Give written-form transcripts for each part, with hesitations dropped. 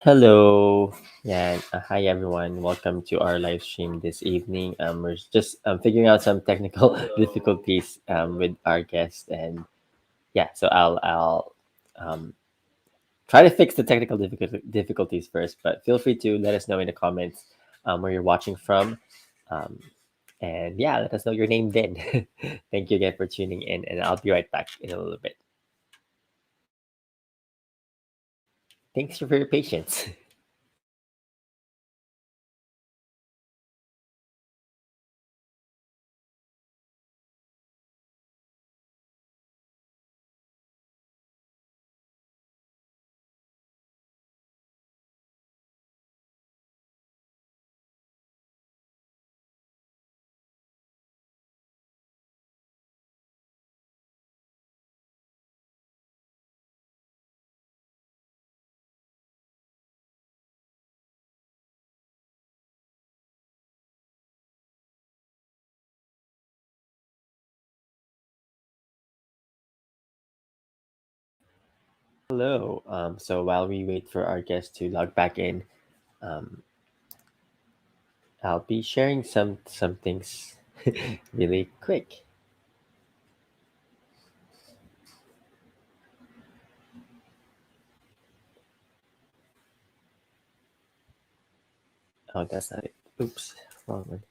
Hello, yeah, hi everyone. Welcome to our live stream this evening. We're just figuring out some technical difficulties with our guest, and yeah, so I'll um, try to fix the technical difficulties first. But feel free to let us know in the comments where you're watching from, um, and yeah, let us know your name then. Thank you again for tuning in, and I'll be right back in a little bit. Thanks for your patience. Hello. So while we wait for our guest to log back in, um, I'll be sharing some things really quick. Oh, that's not it. Oops, wrong one.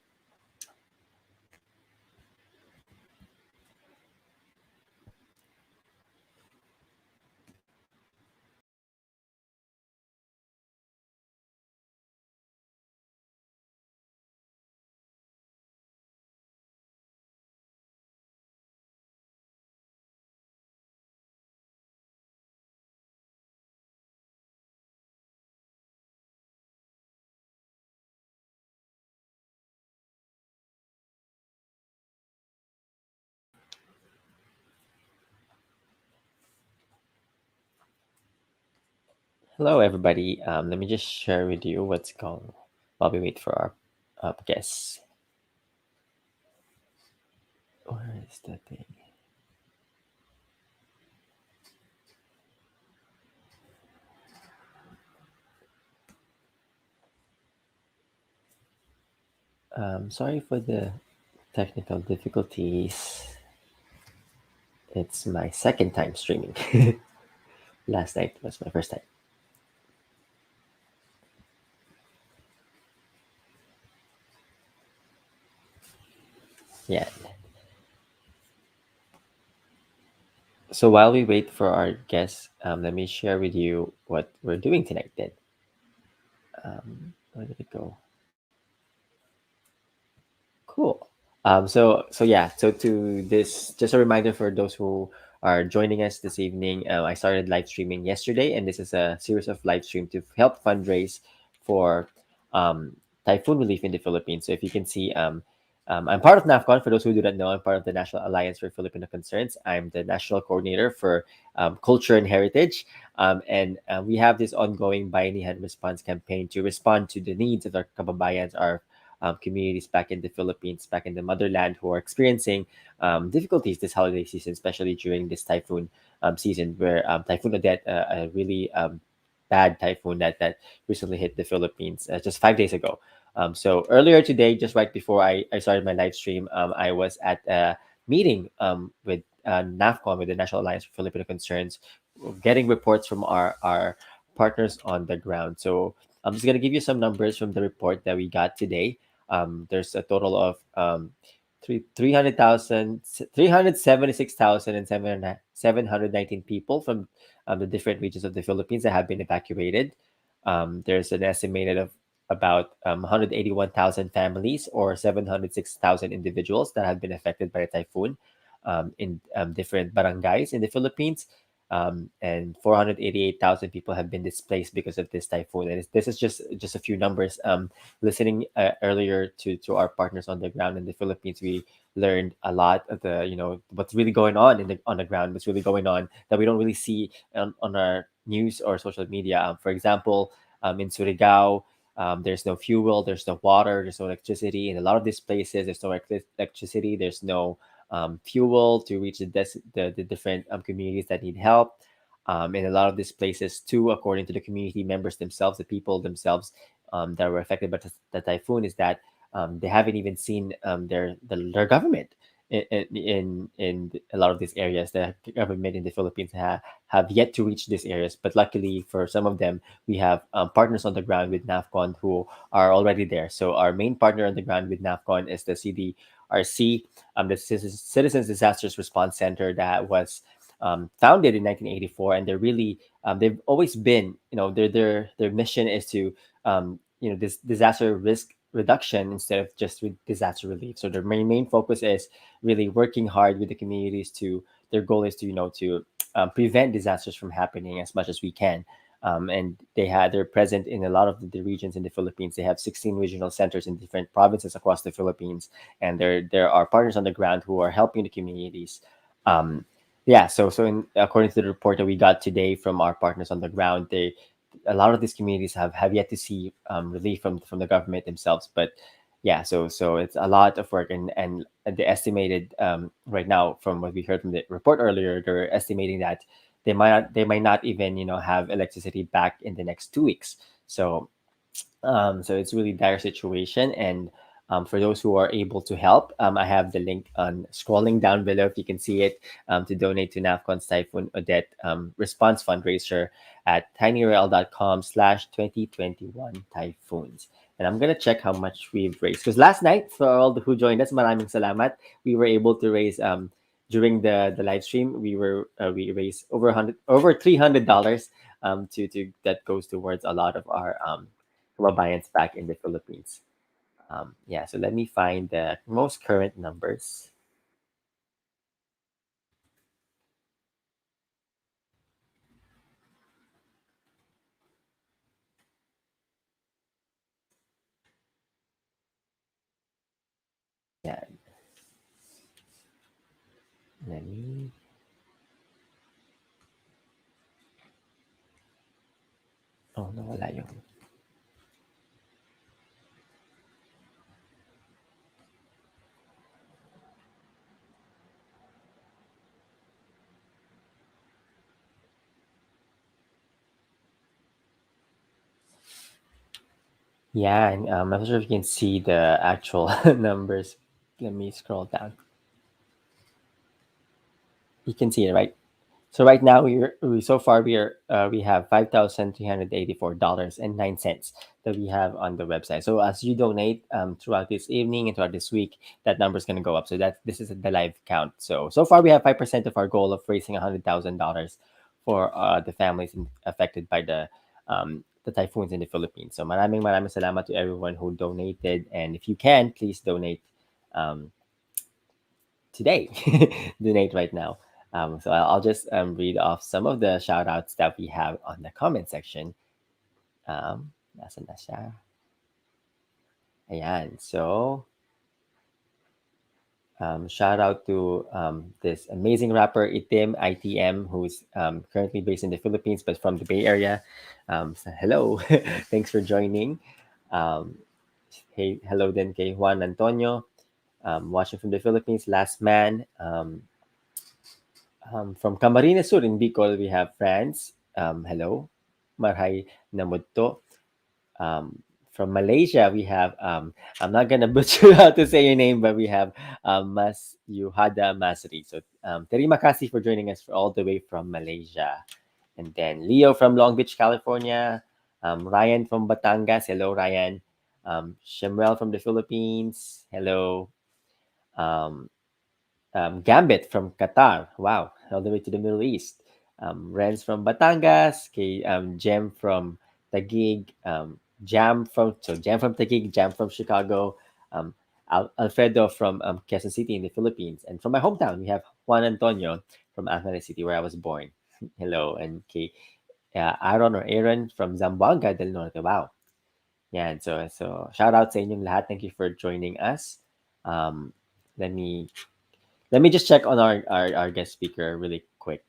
Hello, everybody. Let me just share with you what's going while we wait for our guests. Where is the thing? Sorry for the technical difficulties. It's my second time streaming. Last night was my first time. Yeah. So while we wait for our guests, let me share with you what we're doing tonight. Then, where did it go? Cool. So yeah. So to this, just a reminder for those who are joining us this evening. I started live streaming yesterday, and this is a series of live stream to help fundraise for um, typhoon relief in the Philippines. So if you can see, I'm part of NAFCON. For those who do not know, I'm part of the National Alliance for Filipino Concerns. I'm the national coordinator for culture and heritage, and we have this ongoing Bayanihan response campaign to respond to the needs of our kababayans, our communities back in the Philippines, back in the motherland, who are experiencing difficulties this holiday season, especially during this typhoon season, where Typhoon Odette, a really bad typhoon that recently hit the Philippines just 5 days ago. So earlier today, just right before I started my live stream, I was at a meeting with NAFCON, with the National Alliance for Filipino Concerns, getting reports from our partners on the ground. So I'm just going to give you some numbers from the report that we got today. There's a total of 300,000, 376,000 and 719 people from the different regions of the Philippines that have been evacuated. There's an estimated of about 181,000 families or 706,000 individuals that have been affected by the typhoon in different barangays in the Philippines. And 488,000 people have been displaced because of this typhoon. And this is just a few numbers. Listening earlier to our partners on the ground in the Philippines, we learned a lot of the what's really going on on the ground, what's really going on that we don't really see on our news or social media. For example, in Surigao, there's no fuel, there's no water, there's no electricity. In a lot of these places, there's no electricity, there's no fuel to reach the different communities that need help. in a lot of these places too, according to the community members themselves, the people themselves that were affected by the typhoon, is that they haven't even seen their government in a lot of these areas. The government in the Philippines have yet to reach these areas, but luckily for some of them, we have partners on the ground with NAFCON who are already there. So our main partner on the ground with NAFCON is the CDRC, the Citizens Disasters Response Center that was founded in 1984, and they've always been, their mission is to this disaster risk reduction instead of just disaster relief. So their main focus is really working hard with the communities to their goal is to prevent disasters from happening as much as we can. And they're present in a lot of the regions in the Philippines. They have 16 regional centers in different provinces across the Philippines, and there are partners on the ground who are helping the communities. Yeah, according to the report that we got today from our partners on the ground, a lot of these communities have yet to see relief from the government themselves. But yeah, so it's a lot of work, and the estimated right now, from what we heard from the report earlier, they're estimating that they might not even have electricity back in the next 2 weeks. So it's really dire situation, and for those who are able to help, I have the link on scrolling down below if you can see it, to donate to NAFCON's Typhoon Odette response fundraiser at tinyurl.com/2021 typhoons. And I'm gonna check how much we've raised, because last night, for all who joined us, maraming salamat. We were able to raise during the live stream. We raised over $300 to that goes towards a lot of our kababayans back in the Philippines. Yeah, so let me find the most current numbers. Yeah, let me. Oh, nawala yung. Yeah, and I'm not sure if you can see the actual numbers. Let me scroll down. You can see it, right? So right now so far we have $5,384.09 that we have on the website. So as you donate throughout this evening and throughout this week, that number is going to go up. So this is the live count. So far we have 5% of our goal of raising $100,000 for the families affected by the typhoons in the Philippines. So maraming salamat to everyone who donated, and if you can, please donate um, today. Donate right now. So I'll just read off some of the shout outs that we have on the comment section. Nasa na siya? Ayan. So, shout out to this amazing rapper ITM, who's currently based in the Philippines but from the Bay Area. So hello, thanks for joining. Um, hey, hello then kay Juan Antonio, watching from the Philippines. Last man. From Camarines Sur in Bicol, we have France. Hello. Marhay Namudto. From Malaysia, we have, I'm not going to butcher how to say your name, but we have Mas Yuhada Masri. So, terima kasih for joining us all the way from Malaysia. And then Leo from Long Beach, California. Ryan from Batangas. Hello, Ryan. Shemuel from the Philippines. Hello. Um, Gambit from Qatar. Wow, all the way to the Middle East. Renz from Batangas. Jem from Taguig. Jam from Taguig. Jam from Chicago. Um, Alfredo from Quezon City in the Philippines. And from my hometown, we have Juan Antonio from Angeles City, where I was born. Hello. And Aaron from Zamboanga del Norte. Wow. Yeah, and so shout out sa inyong lahat. Thank you for joining us. Um, let me just check on our guest speaker really quick.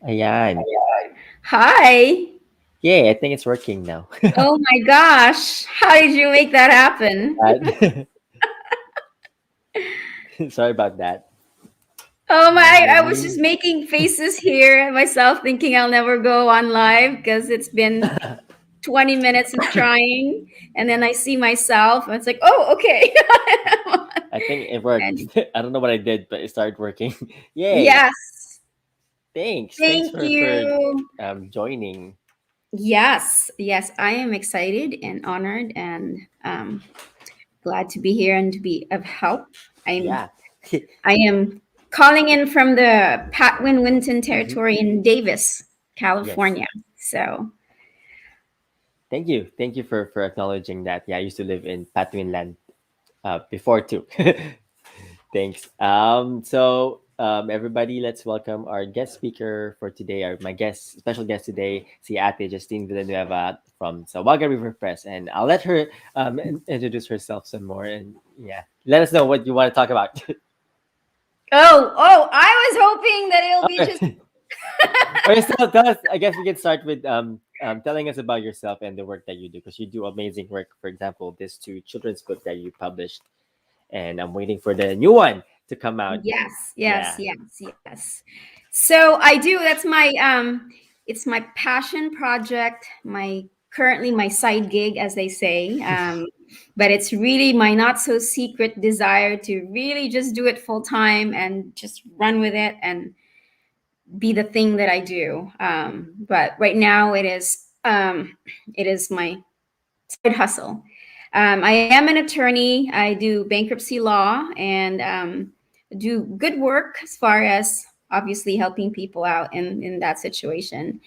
Ayan. Hi. Yeah, I think it's working now. Oh my gosh. How did you make that happen? Bad. Sorry about that. Oh my, I was just Alrighty. making faces here myself thinking I'll never go on live because it's been 20 minutes of trying. And then I see myself and it's like, oh, okay. I think it worked. And I don't know what I did, but it started working. Yay! yes, Thanks. Thanks thank for you. joining. Yes, yes, I am excited and honored and glad to be here and to be of help. I'm Yeah. I am calling in from the Patwin Winton Hmm. territory in Davis, Yes. California. So Thank you. Thank you for acknowledging that. Yeah, I used to live in Patwinland before too. Thanks. Everybody, let's welcome our guest speaker for today. My guest, special guest today, si Ate Justine Villanueva from Sawaga River Press, and I'll let her introduce herself some more. And yeah, let us know what you want to talk about. I was hoping that it'll be just Okay. Okay, so tell us. I guess we can start with telling us about yourself and the work that you do, because you do amazing work. For example, this two children's book that you published, and I'm waiting for the new one to come out. yes, yes, Yeah. yes, yes. So I do. That's my it's my passion project. My currently my side gig, as they say. But it's really my not so secret desire to really just do it full time and just run with it and be the thing that I do. But right now it is my side hustle. I am an attorney. I do bankruptcy law and do good work as far as obviously helping people out in that situation.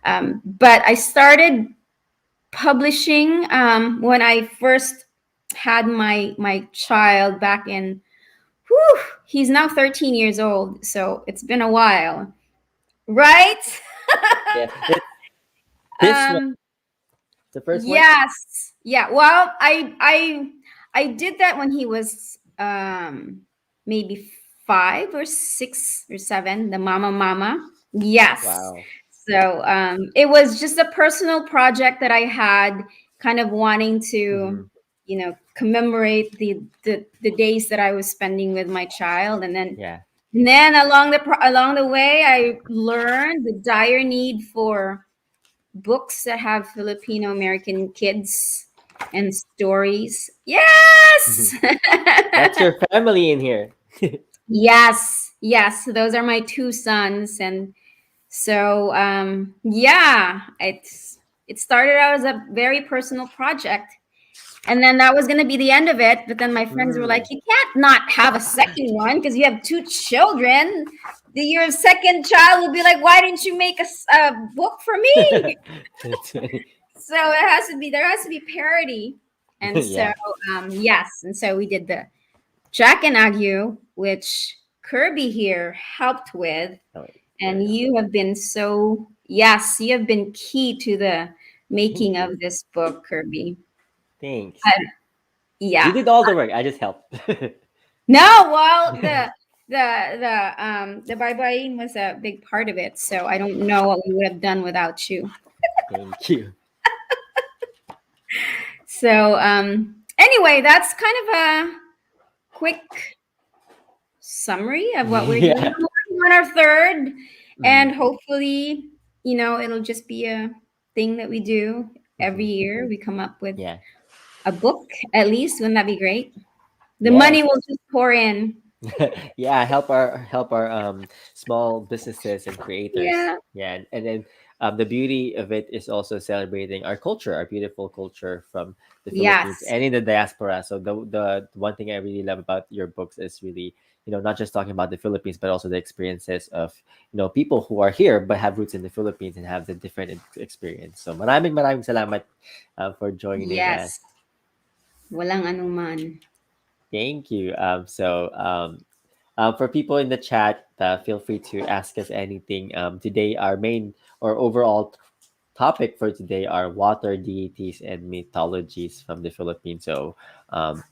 But I started publishing when I first had my child back in. Whew, he's now 13 years old, so it's been a while, right? Yeah. This one, um, the first one. Yes. Yeah. Well, I did that when he was maybe 5 or 6 or 7, the mama. Yes. Wow. So it was just a personal project that I had kind of wanting Mm-hmm. to, commemorate the days that I was spending with my child. Yeah. And then along the way I learned the dire need for books that have Filipino American kids and stories. Yes. That's your family in here. Yes. Yes. Those are my two sons. And so yeah, it started out as a very personal project. And then that was going to be the end of it. But then my friends were like, Mm. you can't not have a second one because you have two children. Your second child will be like, why didn't you make a book for me? That's funny. So there has to be parity. And so Yeah. yes, and so we did the Jack and Ague, which Kirby here helped with, Oh, wait. There we and go. you have been you have been key to the Thank making you. of this book, Kirby. Thanks. Um, You yeah. did all the work. I just helped. No, well, the bye bye was a big part of it, so I don't know what we would have done without you. Thank you. So anyway, that's kind of a quick summary of what we're doing. Yeah. We're working on our third, Mm. and hopefully, it'll just be a thing that we do every Hmm. year. We come up with Yeah. a book at least. Wouldn't that be great? The money Yes. will just pour in. Yeah, help our small businesses and creators. Yeah. Yeah, and then the beauty of it is also celebrating our culture, our beautiful culture from the Philippines Yes. and in the diaspora. So the one thing I really love about your books is really, not just talking about the Philippines, but also the experiences of, people who are here but have roots in the Philippines and have the different experience. So maraming salamat for joining us. Yes. Walang anuman. Thank you. For people in the chat, feel free to ask us anything. Today, our main or overall topic for today are water deities and mythologies from the Philippines. So,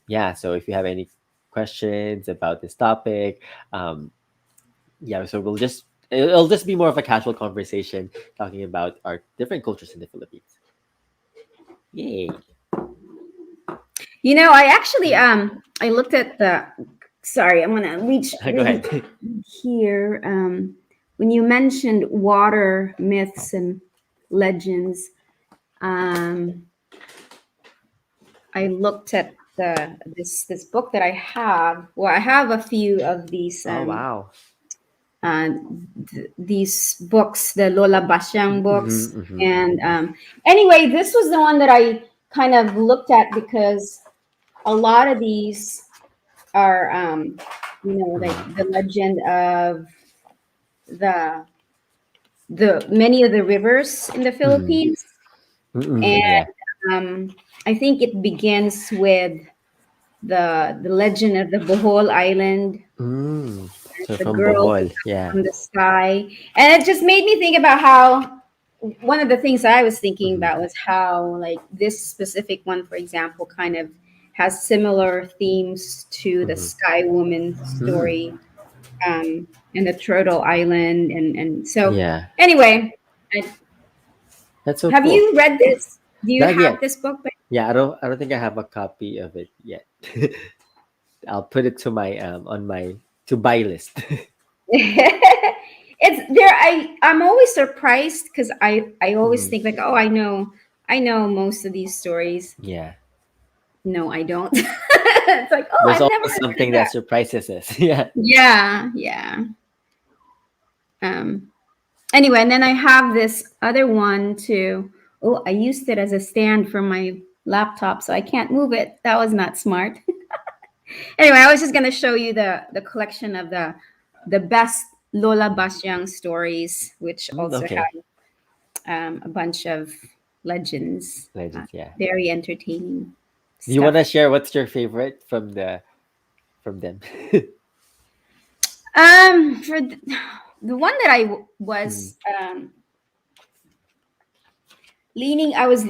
yeah, so if you have any questions about this topic, yeah, so we'll just It'll just be more of a casual conversation talking about our different cultures in the Philippines. Yay! I actually I looked at the. Sorry, I'm gonna reach Go really ahead. here. When you mentioned water myths and legends, um, I looked at this book that I have. Well, I have a few of these Oh wow. uh, these books, the Lola Basyang Mm-hmm, books, mm-hmm. and anyway, this was the one that I kind of looked at because a lot of these are like the legend of the many of the rivers in the Mm-hmm. Philippines, and Mm-hmm. Yeah. I think it begins with the legend of the Bohol Island, Mm. So the from girl who Bohol, fell yeah. from the sky, and it just made me think about how one of the things I was thinking Mm-hmm. about was how like this specific one, for example, kind of has similar themes to the Mm-hmm. Sky Woman Mm. story, and the Turtle Island, and so Yeah. anyway, I, That's so have cool. you read this? Do you Not have yet. this book? Yeah, I don't think I have a copy of it yet. I'll put it to my on my to buy list. It's there. I'm always surprised because I always Mhm. think like, oh, I know most of these stories. Yeah. No, I don't. It's like, oh, There's I've never always heard of something that that. surprises us. Yeah. Yeah, yeah. Um. Anyway, and then I have this other one too. Oh, I used it as a stand for my laptop, so I can't move it. That was not smart. Anyway, I was just gonna show you the collection of the best Lola Basyang stories, which Mm, also okay. have a bunch of legends. Legends, yeah. Very entertaining Do you want to stuff. share what's your favorite from them? For the one that Mm, was leaning, I was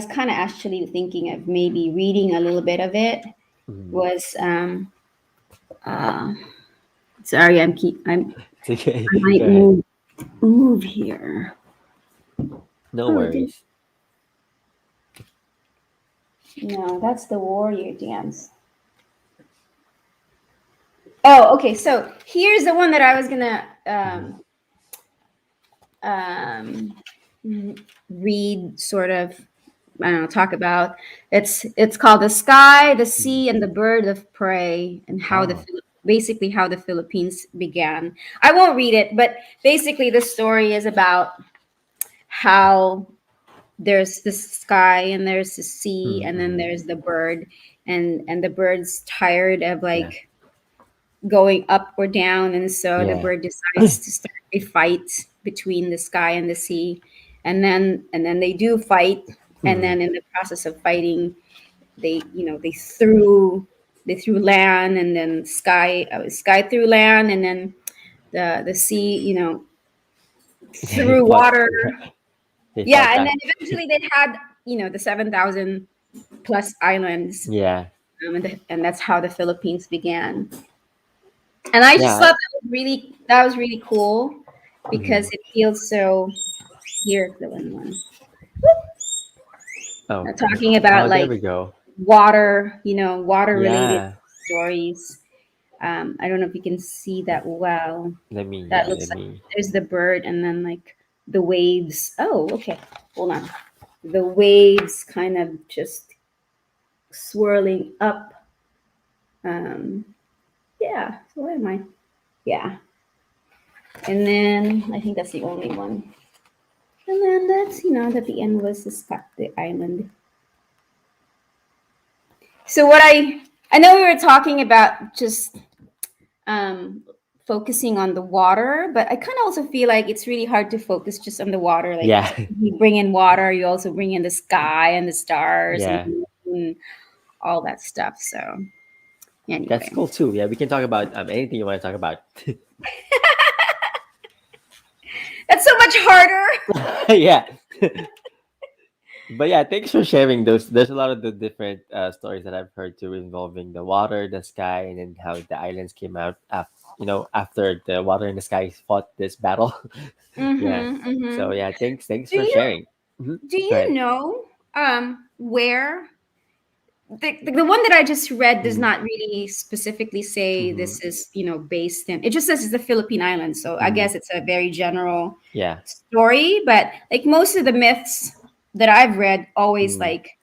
kind of actually thinking of maybe reading a little bit of it. mm. Was uh, sorry, It's okay. I Go might ahead. move here. No Oh, did, worries. no, that's the warrior dance. Oh, okay. So here's the one that I was gonna Mhm. um, read, sort of. I don't know, talk about. It's called "The Sky, the Mhm. Sea, and the Bird of Prey," and how Oh. basically how the Philippines began. I won't read it, but basically the story is about how there's the sky and there's the sea and then Mm-hmm. there's the bird, and the bird's tired of Yeah. like going up or down, and so the Yeah. bird decides to start a fight between the sky and the sea, and then they do fight, and Mm. then in the process of fighting, they threw land, and then sky threw land, and then the sea They threw fought. water. They fought Yeah, and back. then eventually they had the 7,000 plus islands, Yeah. and that's how the Philippines began. And I just Yeah. thought that was really cool Mhm. because it feels so. Here's the one. Oh. Talking about Oh, there like we go. water related Yeah. stories. I don't know if you can see that well. Let me. That Yeah. looks Let like me. there's the bird, and then like the waves. Oh, okay. Hold on. The waves kind of just swirling up. Um, yeah. So what am I? Yeah. And then I think that's the only one. And then that's at the end was the island. So I know we were talking about just um, focusing on the water, but I kind of also feel like it's really hard to focus just on the water. Like Yeah. you bring in water, you also bring in the sky and the stars and Yeah. the moon, all that stuff. So That's anyway, cool too. Yeah. We can talk about anything you want to talk about. that's so much harder. Yeah. But yeah, thanks for sharing those. There's a lot of the different stories that I've heard too, involving the water, the sky, and then how the islands came out. after the water in the sky fought this battle. Yeah. Mm-hmm, So mm-hmm. yeah, thanks Do for you sharing. do Go you ahead. know where the one that I just read does Mm-hmm. not really specifically say Mm-hmm. this is, based in, it just says it's the Philippine Islands. So I Mm-hmm. guess it's a very general Yeah. story, but like most of the myths that I've read always Mm. like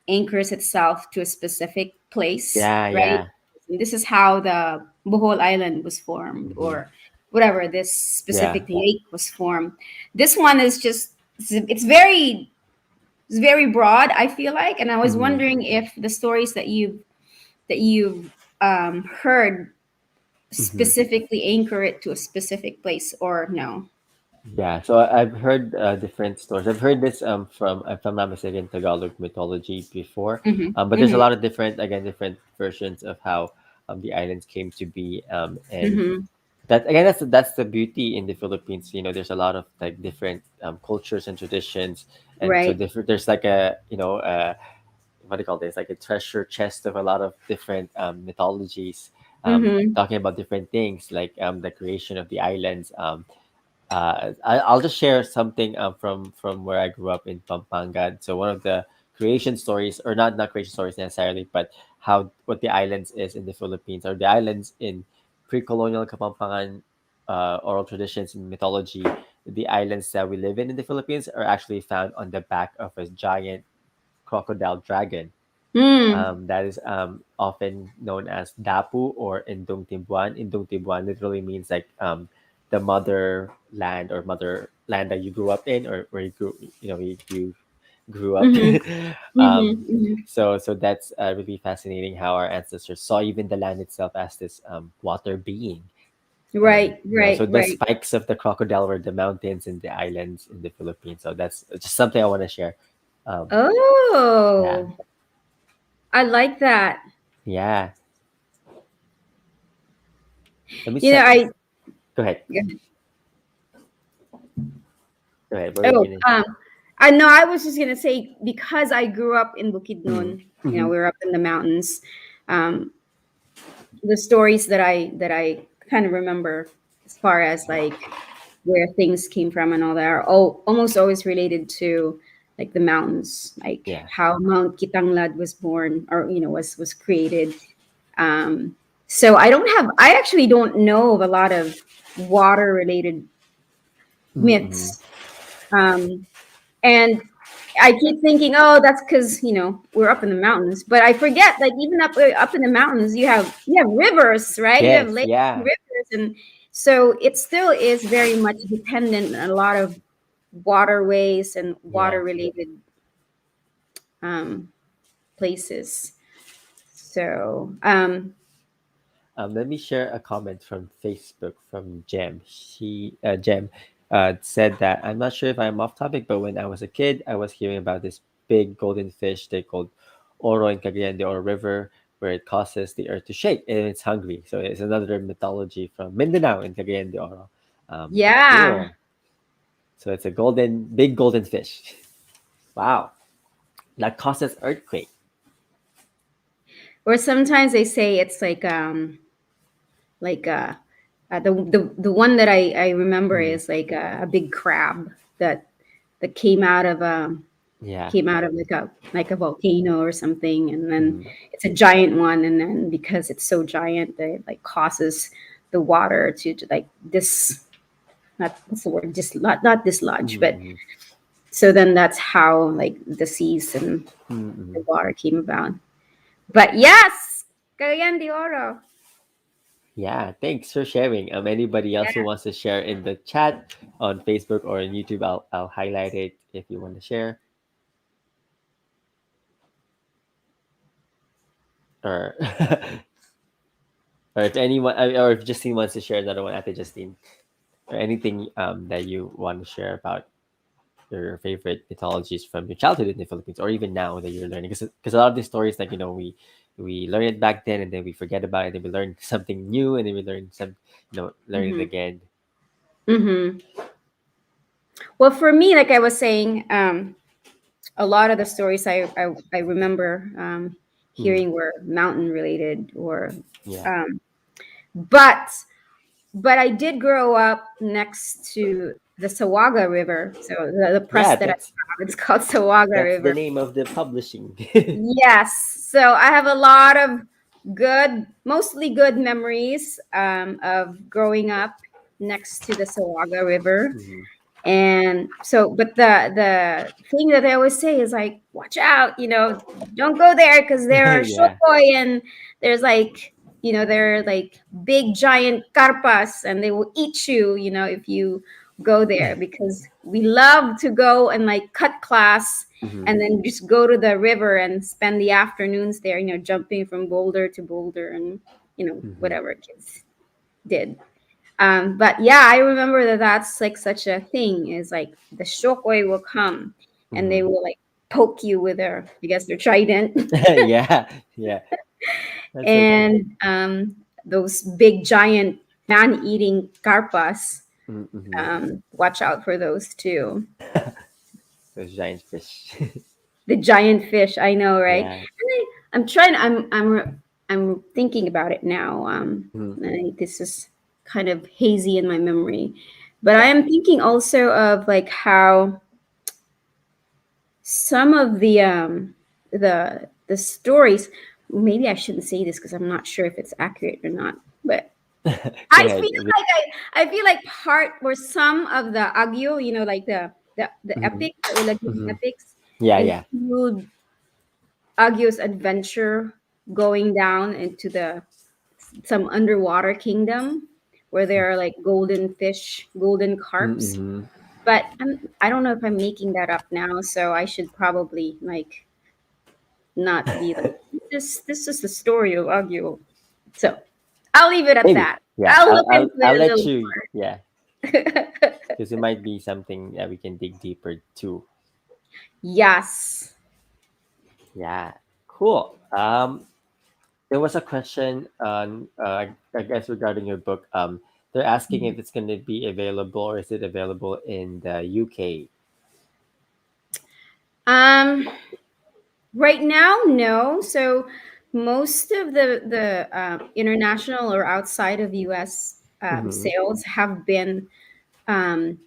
anchors itself to a specific place, Yeah. right? Yeah. And this is how the Bohol Island was formed, Mm-hmm. or whatever this Yeah. specific lake was formed. This one is just it's very broad, I feel like, and I was Mm-hmm. wondering if the stories that you've heard Mm-hmm. specifically anchor it to a specific place or no. Yeah, so I've heard different stories. I've heard this from, if I'm not mistaken, Tagalog mythology before. Mm-hmm. But there's a Mm-hmm. lot of different versions of how the islands came to be. And Mm-hmm. that again, that's the beauty in the Philippines. There's a lot of like different cultures and traditions, and so Right. different. There's like a what do you call this? Like a treasure chest of a lot of different mythologies. Mm-hmm. Talking about different things like the creation of the islands. I'll just share something from where I grew up in Pampanga. So one of the creation stories, or not creation stories necessarily, but how what the islands is in the Philippines, or the islands in pre-colonial Kapampangan oral traditions and mythology. The islands that we live in the Philippines are actually found on the back of a giant crocodile dragon. Mm. That is often known as Dapu or Indung Tibuan. Indung Tibuan literally means like the motherland, or motherland that you grew up in, or where you grew up. Mm-hmm. um, Mm-hmm. Mm-hmm. so that's really fascinating how our ancestors saw even the land itself as this water being. Right, So right, the right. spikes of the crocodile were the mountains and the islands in the Philippines. So that's just something I want to share. Um, yeah, Oh, I like that. yeah. Let me You know, set. I Go ahead. Go ahead. What were you oh gonna? I know I was just gonna say because I grew up in Mm-hmm. Bukidnon. Mm-hmm. We were up in the mountains. Um, the stories that I kind of remember as far as like where things came from and all that are almost always related to like the mountains, like Yeah. how Mount Kitanglad was born or was created. Um, so I actually don't know of a lot of water related Mm-hmm. myths. Um, and I keep thinking, oh, that's because we're up in the mountains. But I forget, like even up in the mountains, you have rivers, right? You have Yes. lakes, and Yeah. rivers, and so it still is very much dependent on a lot of waterways and Yeah. water related um, places. So Let me share a comment from Facebook from Jem. Jem said that I'm not sure if I'm off topic, but when I was a kid, I was hearing about this big golden fish they called Oro in Cagayan de Oro River, where it causes the earth to shake and it's hungry. So it's another mythology from Mindanao in Cagayan de Oro. yeah, Cool. So it's a big golden fish. Wow, that causes earthquake. or sometimes they say it's like the one that I remember Mm, is like a big crab that yeah. came out of like a volcano or something, and then Mm, it's a giant one, and then because it's so giant that it like causes the water to like this, not what's the word, just not mm, dislodge, but mm, so then that's how like the seas and mm, the mm. water came about. But yes, Cagayan de Oro. Yeah, thanks for sharing. Anybody else who Yeah. wants to share in the chat on Facebook or on YouTube, I'll highlight it if you want to share. Or or if anyone, or if Justine wants to share another one after Justine, or anything that you want to share about your favorite mythologies from your childhood in the Philippines, or even now that you're learning, because a lot of these stories, like we learn it back then, and then we forget about it, and then we learn something new, and then we learn learn it Mm-hmm. again. Mm-hmm. Well, for me, like I was saying, a lot of the stories I remember Mm, hearing were mountain related or yeah. um, but but I did grow up next to the Sawaga River. So the press Yeah, that I have, it's called Sawaga that's the River. name of the publishing. Yes. So I have a lot of good, mostly good memories of growing up next to the Sawaga River. Mhm. And so, but the thing that they always say is like, watch out, don't go there because there are Yeah. shokoy and there's like, they're like big giant carpas and they will eat you, if you go there because we love to go and like cut class Hmm. and then just go to the river and spend the afternoons there, jumping from boulder to boulder and, Hmm. whatever kids did. But yeah, I remember that that's like such a thing is like the shokoi will come and they Hmm. will like poke you with their, I guess, their trident. Yeah, yeah, that's so cool. And those big giant man eating carpas, Mm-hmm. watch out for those too. Those giant fish. The giant fish, I know, right? Yeah. I'm trying, I'm thinking about it now. Mhm. This is kind of hazy in my memory, but I am thinking also of like how some of the stories, maybe I shouldn't say this because I'm not sure if it's accurate or not, but Go I ahead. feel like I feel like part or some of the agyo, like the Hmm. epic, the Ulagian Hmm. epics Yeah, yeah. include agyo's adventure going down into the some underwater kingdom where there are like golden fish, golden carps. Mm-hmm. But I don't know if I'm making that up now, so I should probably like not be like this is the story of Agyo. So I'll leave it at Maybe. that. Yeah. I'll I'll look I'll into I'll it a let little you. Yeah, more. because it might be something that we can dig deeper too. Yes. Yeah. Cool. There was a question on, I guess, regarding your book. They're asking if it's going to be available or is it available in the UK? Um right now, no. So most of the international or outside of US Mm-hmm. sales have been um,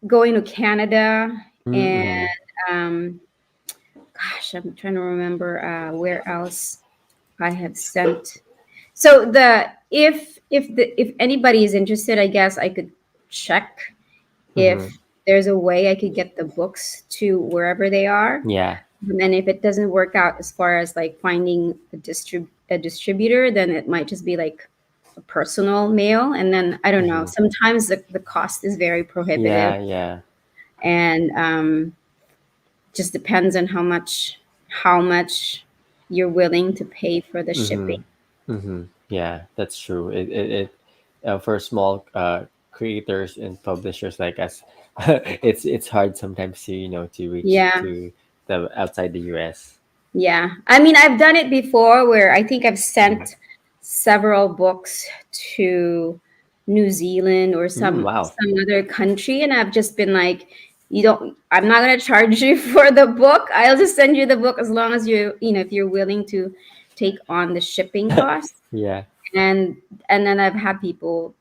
going to Canada and Mm-hmm. um, gosh, I'm trying to remember where else I have sent. So the if anybody is interested, I guess I could check Mm-hmm. if there's a way I could get the books to wherever they are. Yeah. And then if it doesn't work out as far as like finding a distributor, then it might just be like a personal mail. And then I don't know. Mm-hmm. Sometimes the cost is very prohibitive, Yeah. Yeah. and just depends on how much you're willing to pay for the Mm-hmm. shipping. Mm-hmm. Yeah, that's true. For small creators and publishers like us, it's hard sometimes to to reach Yeah, to the outside the US. yeah. I mean, I've done it before where I think I've Mhm. sent several books to New Zealand or Mm, wow. some other country, and I've just been like, you don't. I'm not gonna charge you for the book. I'll just send you the book as long as if you're willing to take on the shipping costs. Yeah. And then I've had people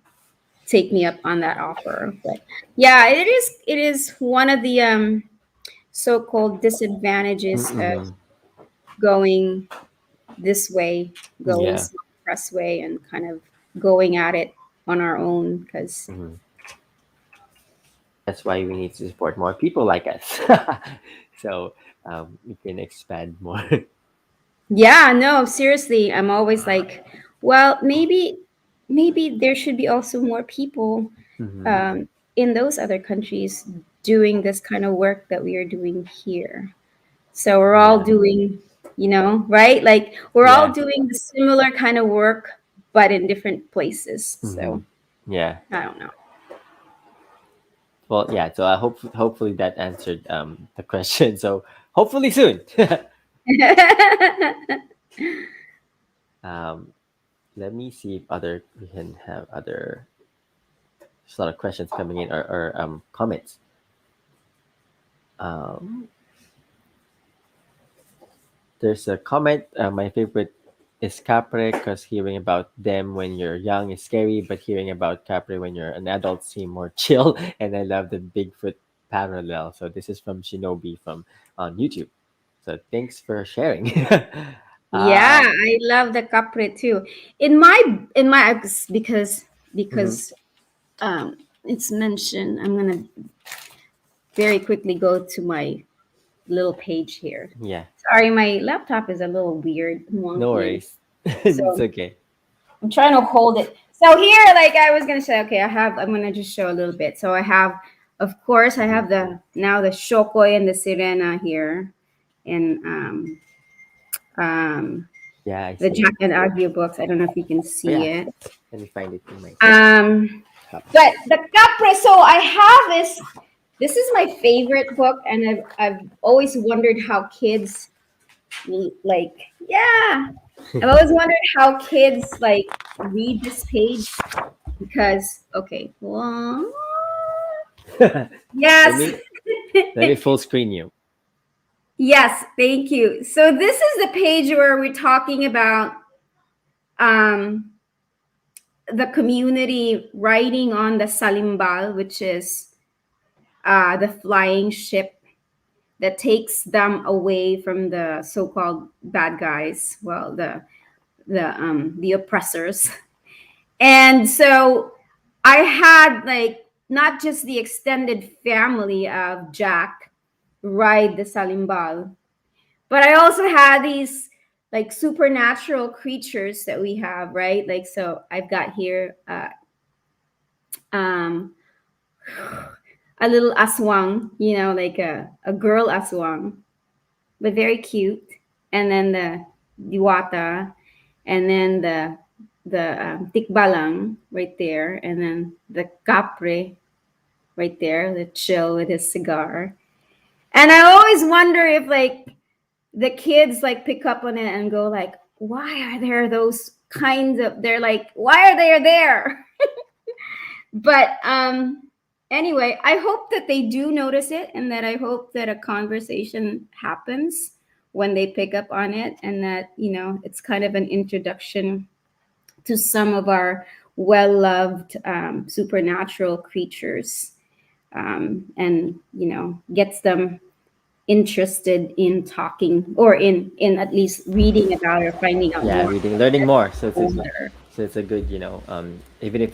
take me up on that offer. But yeah, it is one of the so-called disadvantages of Mm-hmm. going this way, going Yeah. small press way, and kind of going at it on our own. Because Hmm. That's why we need to support more people like us, so we can expand more. yeah, no, seriously, I'm always like, well, maybe there should be also more people Hmm. um, in those other countries doing this kind of work that we are doing here. So we're all Yeah. doing, right? Like we're all Yeah. doing the similar kind of work, but in different places. Hmm. So Yeah. I don't know. Well, yeah. So I hope hopefully that answered the question. So hopefully soon. um, Let me see if other we can have other. There's a lot of questions coming in or comments. Um, there's a comment. My favorite is capre because hearing about them when you're young is scary, but hearing about capre when you're an adult seem more chill. And I love the Bigfoot parallel. So this is from Shinobi from on YouTube. So thanks for sharing. Yeah, um, I love the capre too. In my because mhm. because it's mentioned. I'm gonna very quickly go to my little page here. Yeah, Sorry, my laptop is a little weird, no wonky. worries. So It's okay. I'm trying to hold it. So here, like I was gonna say, okay, I'm gonna just show a little bit. So I have, of course, I Mhm. have the shokoy and the sirena here, and um, Yeah, I the see Jack it. and Agio books. I don't know if you can Oh see yeah, it. let me find it in my Um, cup. but the Capre, so I have this. This is my favorite book, and I've always wondered how kids like. Yeah, I've always wondered how kids like read this page because okay, well, let yes, me let me full screen you. yes, thank you. So this is the page where we're talking about um the community riding on the Salimbal, which is the flying ship that takes them away from the so-called bad guys. Well, the oppressors. And so I had like not just the extended family of Jack ride the Salimbal, but I also had these like supernatural creatures that we have, right? Like so I've got here um a little aswang, like a girl aswang, but very cute. And then the diwata, and then the tikbalang right there, and then the capre right there, the chill with his cigar. And I always wonder if like the kids like pick up on it and go like, why are there those kinds of? They're like, why are they there? But anyway, I hope that they do notice it, and that I hope that a conversation happens when they pick up on it, and that it's kind of an introduction to some of our well-loved supernatural creatures, and gets them interested in talking, or in at least reading about, or finding out Yeah, more reading, learning more. So it's a older. good, even if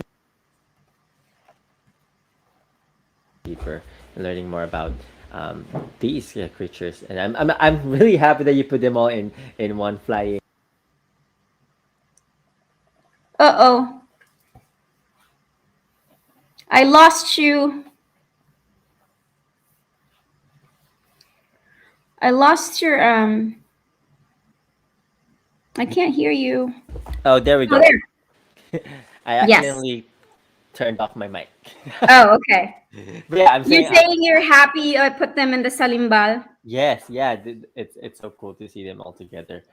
deeper, learning more about um, these creatures. And I'm really happy that you put them all in one flying. Uh-oh, I lost you. I lost your I can't hear you. Oh, there we Oh, go. there. I Yes. accidentally turned off my mic. Oh, okay. But yeah, I'm You're saying saying you're happy I put them in the salimbal. yes, yeah. It's so cool to see them all together.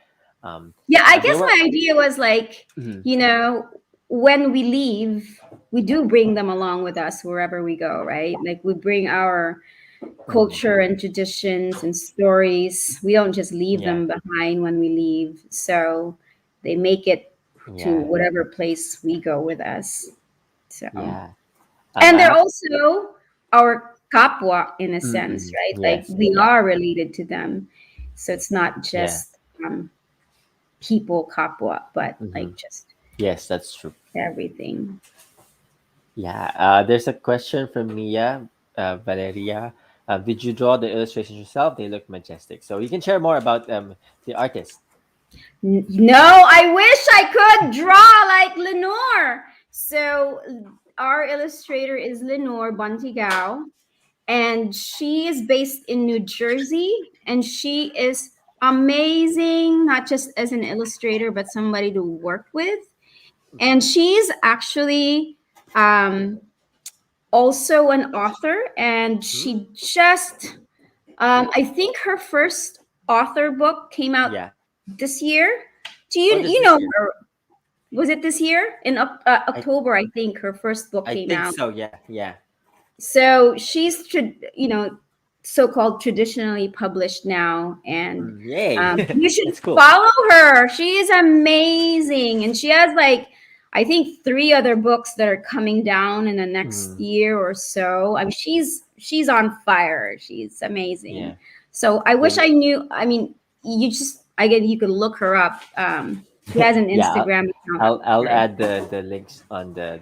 Yeah, I There guess were my idea was like, mhm, you know, when we leave, we do bring them along with us wherever we go, right? Like we bring our mhm, culture and traditions and stories. We don't just leave yeah, them behind when we leave. So they make it to yeah, whatever place we go with us. So yeah. and I they're have also our kapwa in a sense, mm-mm, right? Like yes, we yeah, are related to them. So it's not yeah. just people kapwa, but Hmm. like just Yes, that's true. everything. Yeah, there's a question from Mia Valeria. Did you draw the illustrations yourself? They look majestic. So you can share more about the artist. No, I wish I could draw like Lenore. So our illustrator is Lenore Bontigao, and she is based in New Jersey, and she is amazing, not just as an illustrator, but somebody to work with. And she's actually um, also an author, and Mm, she just I think her first author book came out yeah. this year. Do Oh, you just you this know year. her? Was it this year in I October? I think her first book I came think out. so. Yeah, yeah. So she's so-called traditionally published now, and Yay. you should That's cool. follow her. She is amazing, and she has like, I think, three other books that are coming down in the next Mm, year or so. I mean, she's on fire. She's amazing. yeah. So I wish We'll, I knew. I mean, you just, again, you could look her up. She has an yeah, Instagram account. I'll add the links on the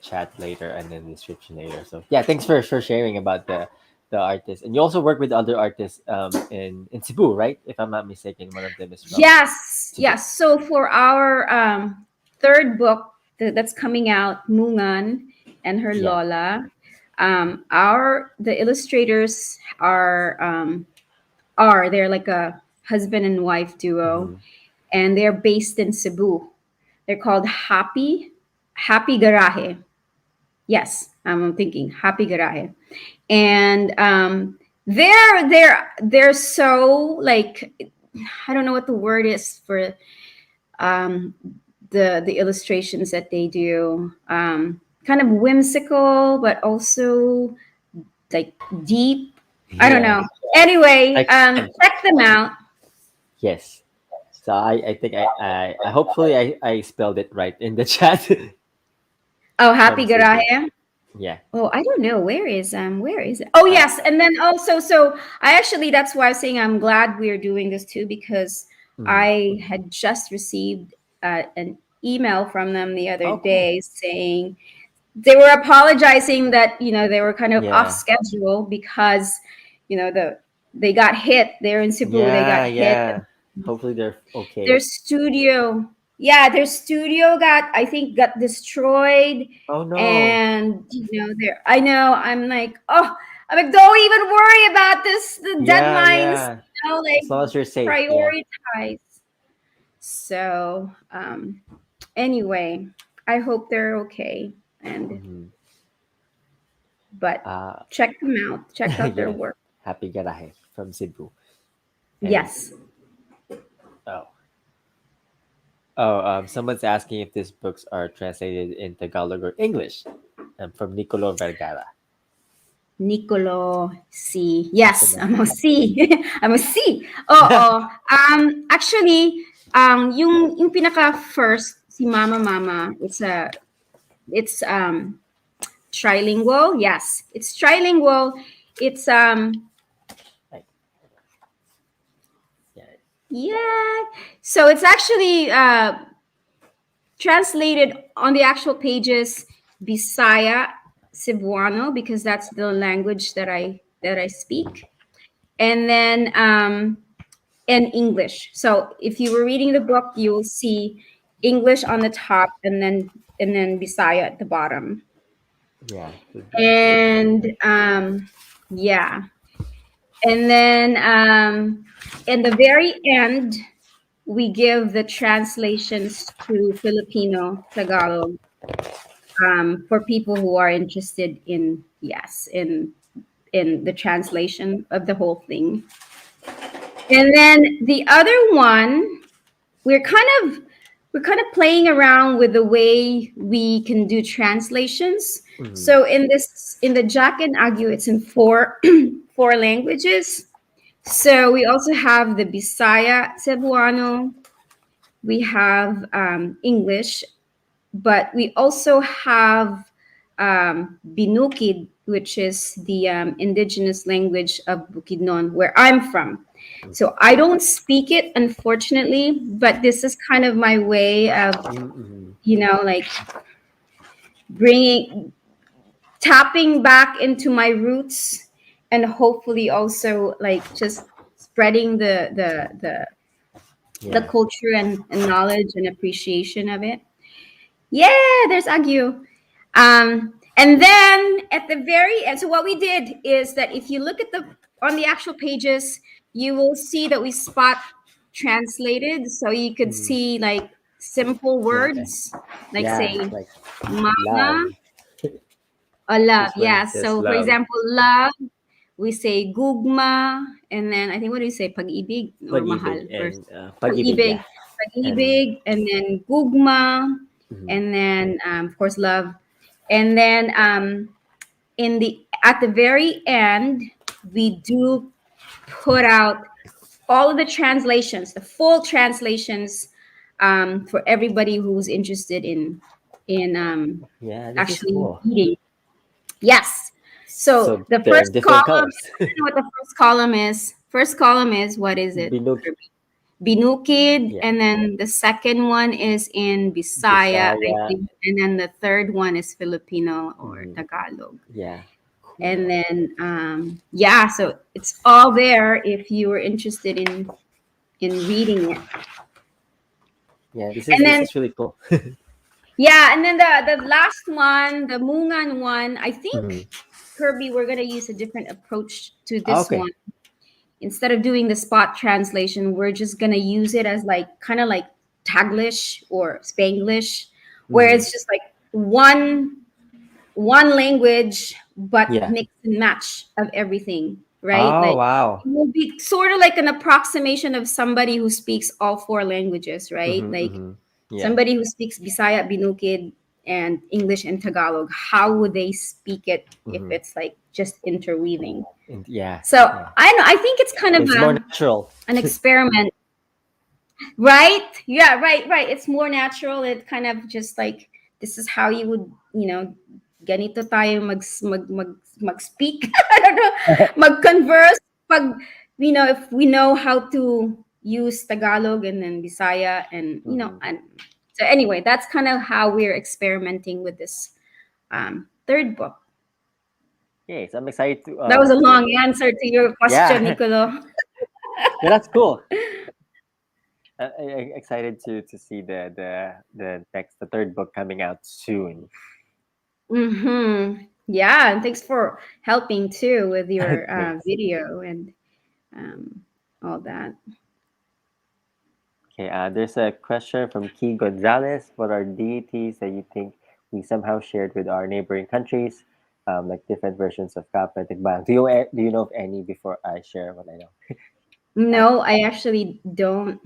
chat later and then the description later. So yeah, thanks for sharing about the artist. And you also work with other artists in Cebu, right? If I'm not mistaken, one of them is from Yes, Cebu. yes. So for our third book that's coming out, Mungan and her Yeah. Lola, our the illustrators are they're like a husband and wife duo, Mm-hmm. and they're based in Cebu. They're called Happy Garaje. Yes, I'm thinking Happy Garaje, and they're so like, I don't know what the word is for um, the illustrations that they do. Kind of whimsical, but also like deep. I don't Yeah. know. Anyway, Like check them out. yes. So I think I hopefully I spelled it right in the chat. Oh, From Happy Cebu. Garaje. Yeah. Oh, I don't know. Where is it? Oh, Uh, yes. And then also, so I actually, that's why I'm saying I'm glad we're doing this too, because mm. I had just received an email from them the other Oh, cool. day saying they were apologizing that, they were kind of off Yeah. schedule because, they got hit. They're in Cebu. They got Yeah, hit. yeah. Hopefully they're Their okay. studio, yeah, their studio got, I think, got destroyed. Oh no. And there, I know, I'm like, don't even worry about this, the Yeah, deadlines, yeah. like, As long as you're safe, yeah. prioritize. So anyway, I hope they're okay. And Hmm. but Uh check them out, check out their yes. work. Happy Garahe from Cebu. And Yes. oh. Someone's asking if these books are translated in Tagalog or English. From Nicolo Vergara. Nicolo C. That's a Yes, nice. I'm a C. I'm a C. Oo. Actually, yung pinaka first, si Mama Mama, it's trilingual. Yes, it's trilingual. It's Like, yeah. yeah. So it's actually translated on the actual pages Bisaya Cebuano, because that's the language that I speak. And then in English. So if you were reading the book, you will see English on the top, and then Bisaya at the bottom. Yeah. Would be easier. And yeah. And then in the very end, we give the translations to Filipino Tagalog, for people who are interested in, yes, in the translation of the whole thing. And then the other one, we're kind of we're kind of playing around with the way we can do translations. Hmm. So in the Jack and Agu, it's in four four languages. So we also have the Bisaya Cebuano, we have English, but we also have Binukid, which is the indigenous language of Bukidnon, where I'm from. So I don't speak it, unfortunately, but this is kind of my way of, Mm-hmm. like, bringing, tapping back into my roots, and hopefully also like just spreading the Yeah. culture and knowledge and appreciation of it. Yeah, there's Agu. And then at the very end, so what we did is that if you look at on the actual pages, you will see that we spot translated. So you could Mm. see like simple Like words, like yeah, say like love. mama or love. This one Yeah. says So for love. example, love, we say gugma, and then I think, what do you say? Pag-ibig or Pag-ibig mahal, or and pag-ibig, pag-ibig, yeah. And pag-ibig, and then gugma, mhm. and then of course love, and then in the at the very end we do put out all of the translations, the full translations, for everybody who's interested in Yeah, this is actually cool. reading. Yes. So So the there are first different column, colors. I don't know what the first column is. First column is, what is it, Binuk, Kirby? Binukid, yeah, and then the second one is in Bisaya, I Bisaya. think, and then the third one is Filipino or Mhm. Tagalog. Yeah, And cool. then yeah, so it's all there if you were interested in reading it. Yeah, And this then is really cool. yeah, and then the last one, the Mungan one, I think, Mhm. Kirby, we're gonna use a different approach to Ah, this okay. one. Instead of doing the spot translation, we're just gonna use it as like kind of like Taglish or Spanglish, where Hmm. it's just like one language but Yeah. mix and match of everything, right? Oh Like wow. it will be sort of like an approximation of somebody who speaks all four languages, right? Mm-hmm, Like mm-hmm. Yeah. somebody who speaks Bisaya, Binukid, and English and Tagalog, how would they speak it if Mm-hmm. it's like just interweaving? And yeah, So yeah. I don't know, I think it's kind of It's more natural. an experiment, right? Yeah, right. It's more natural. It kind of just like this is how you would, ganito tayo mag-speak. I don't know, mag-converse. Pag, if we know how to use Tagalog and then Bisaya and, Mm-hmm. and so anyway, that's kind of how we're experimenting with this third book. Yeah, so I'm excited That was a to long answer to your question, yeah. Nicolo. Yeah, that's cool. Excited to see the third book coming out soon. Yeah, and thanks for helping too with your Thanks. video and um, all that. Okay, there's a question from Key Gonzalez. What are deities that you think we somehow shared with our neighboring countries, like different versions of Kappa, Tikbalang? Do you know of any before I share what I know? Uh, No, I actually don't.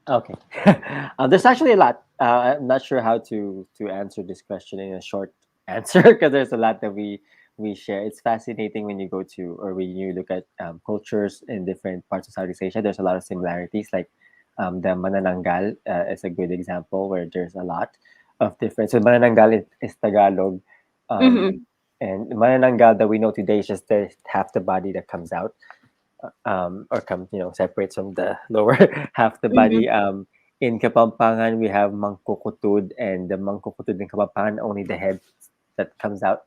okay, there's actually a lot. I'm not sure how to answer this question in a short answer because there's a lot that we share. It's fascinating when you go to or when you look at cultures in different parts of Southeast Asia. There's a lot of similarities. Like the Manananggal is a good example where there's a lot of difference. So Manananggal is Tagalog, um, Hmm. and Manananggal that we know today is just the half the body that comes out, or comes separates from the lower half the Hmm. body. In Kapampangan we have Mangkukutud, and the Mangkukutud in Kapampangan only the head that comes out.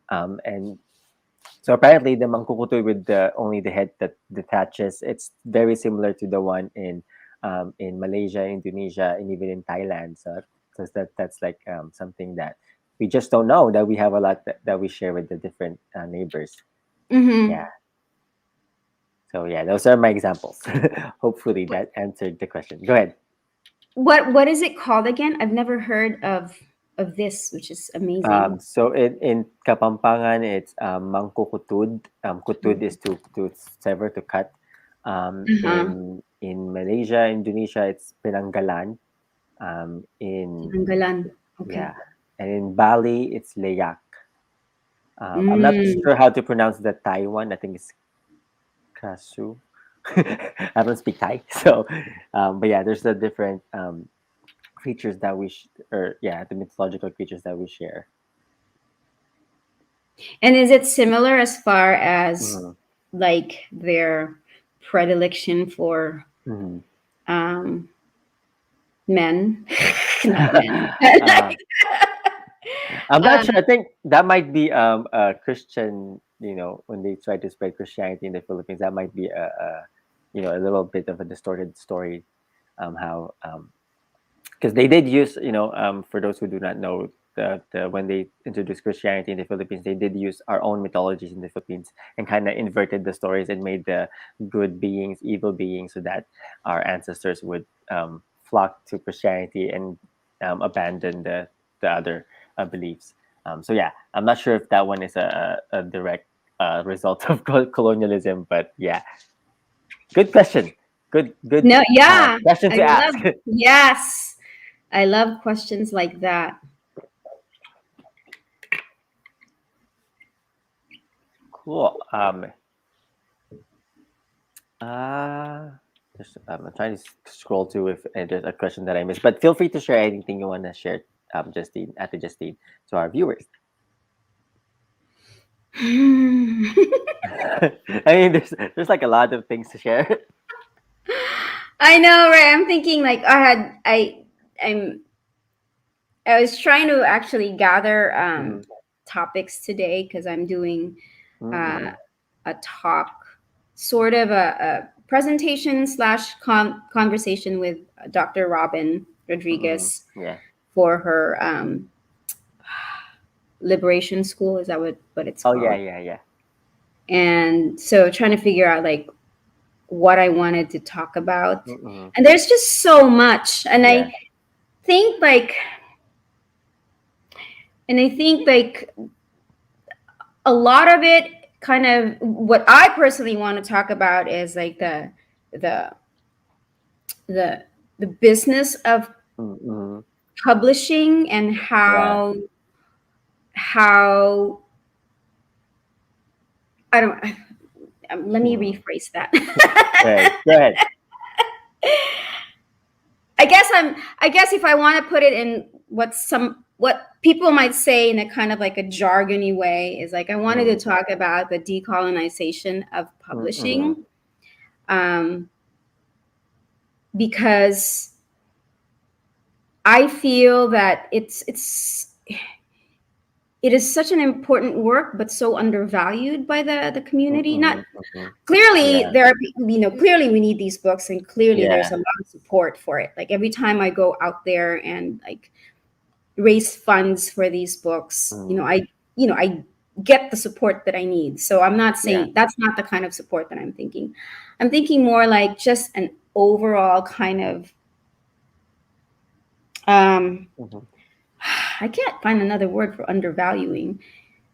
And so apparently the Mangkukutud with the only the head that detaches, it's very similar to the one in Malaysia, Indonesia, and even in Thailand. So that's like something that we just don't know, that we have a lot that we share with the different neighbors. Yeah. Hmm. So yeah, those are my examples. Hopefully that answered the question. Go ahead. What is it called again? I've never heard of this, which is amazing. So in Kapampangan, it's mangkukutud. Kutud is to sever, to cut. Uh-huh. In Malaysia, Indonesia, it's pinanggalan. In Tinanggalan. Okay. Yeah, and in Bali, it's leyak. I'm not Mm. sure how to pronounce the Thai one. I think it's kasu. I don't speak Thai, so but yeah, there's the different creatures that or yeah, the mythological creatures that we share. And is it similar as far as Mhm. like their predilection for Mhm. um men? Not men. uh, I'm not um, sure. I think that might be a Christian. When they try to spread Christianity in the Philippines, that might be a little bit of a distorted story. How because they did use, for those who do not know, when they introduced Christianity in the Philippines, they did use our own mythologies in the Philippines and kind of inverted the stories and made the good beings evil beings, so that our ancestors would flock to Christianity and abandon the other beliefs. So yeah, I'm not sure if that one is a direct result of colonialism, but yeah, good question. Good no, yeah, question I to love, ask. yes, I love questions like that. Cool. Uh, I'm trying to scroll through if there's a question that I missed, but feel free to share anything you want to share, Justine, at Justine, to our viewers. I mean, there's like a lot of things to share. I know, right? I'm thinking like I'm I was trying to actually gather Mm-hmm. topics today because I'm doing uh, Mm-hmm. a talk, sort of a presentation slash conversation with Dr. Robin Mm-hmm. Rodriguez Yeah. for her Liberation School. Is that what it's Oh yeah, called? yeah, yeah. And so trying to figure out like what I wanted to talk about. Mm-hmm. And there's just so much. Yeah. Think like, and I think like a lot of it kind of what I personally want to talk about is like the the the business of Mm-hmm. publishing and Yeah. how I don't let me Mm-hmm. rephrase that. Right. Go ahead. I guess if I want to put it in what people might say in a kind of like a jargony way is like I wanted to Mm-hmm. talk about the decolonization of Mm-hmm. publishing, um, because I feel that it is such an important work, but so undervalued by the community. Not Mm-hmm. Mm-hmm. clearly Yeah. there are clearly we need these books, and clearly there's Yeah. a lot of support for it. Like every time I go out there and like raise funds for these books, Mm-hmm. I get the support that I need. So I'm not Yeah. saying that's not the kind of support that I'm thinking. I'm thinking more like just an overall kind of um Mm-hmm. I can't find another word for undervaluing,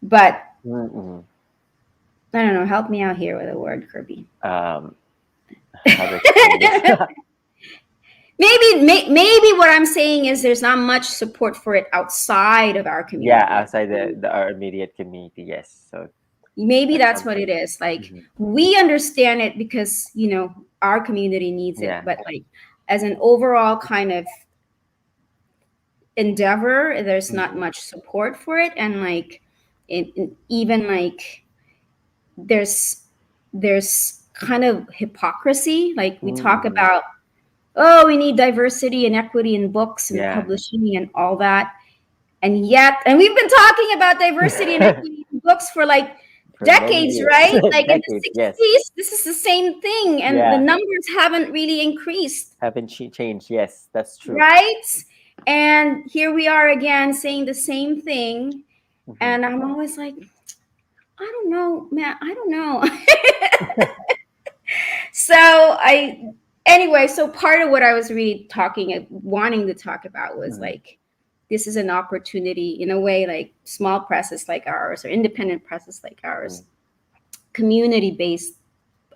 but Mm-hmm. I don't know. Help me out here with a word, Kirby. Um, how to explain this? Maybe what I'm saying is there's not much support for it outside of our Yeah, community. outside the our immediate community, yes. So Maybe that's that's what it something. is. Like Hmm. we understand it because our community needs it, Yeah. but like as an overall kind of endeavor, there's not Hmm. much support for it, and like even like there's kind of hypocrisy. Like we talk Hmm. about, oh, we need diversity and equity in books and Yeah. publishing and all that, and we've been talking about diversity and equity in books for like For many decades, years, right? Like in the decades, yes. 60s, this is the same thing, and the Yeah. numbers haven't really increased, Haven't changed? Yes, that's true. right? And here we are again saying the same thing, Hmm. and I'm always like, I don't know, man, I don't know. So anyway, so part of what I was really wanting to talk about was Hmm. like, this is an opportunity in a way, like small presses like ours or independent presses like ours, community-based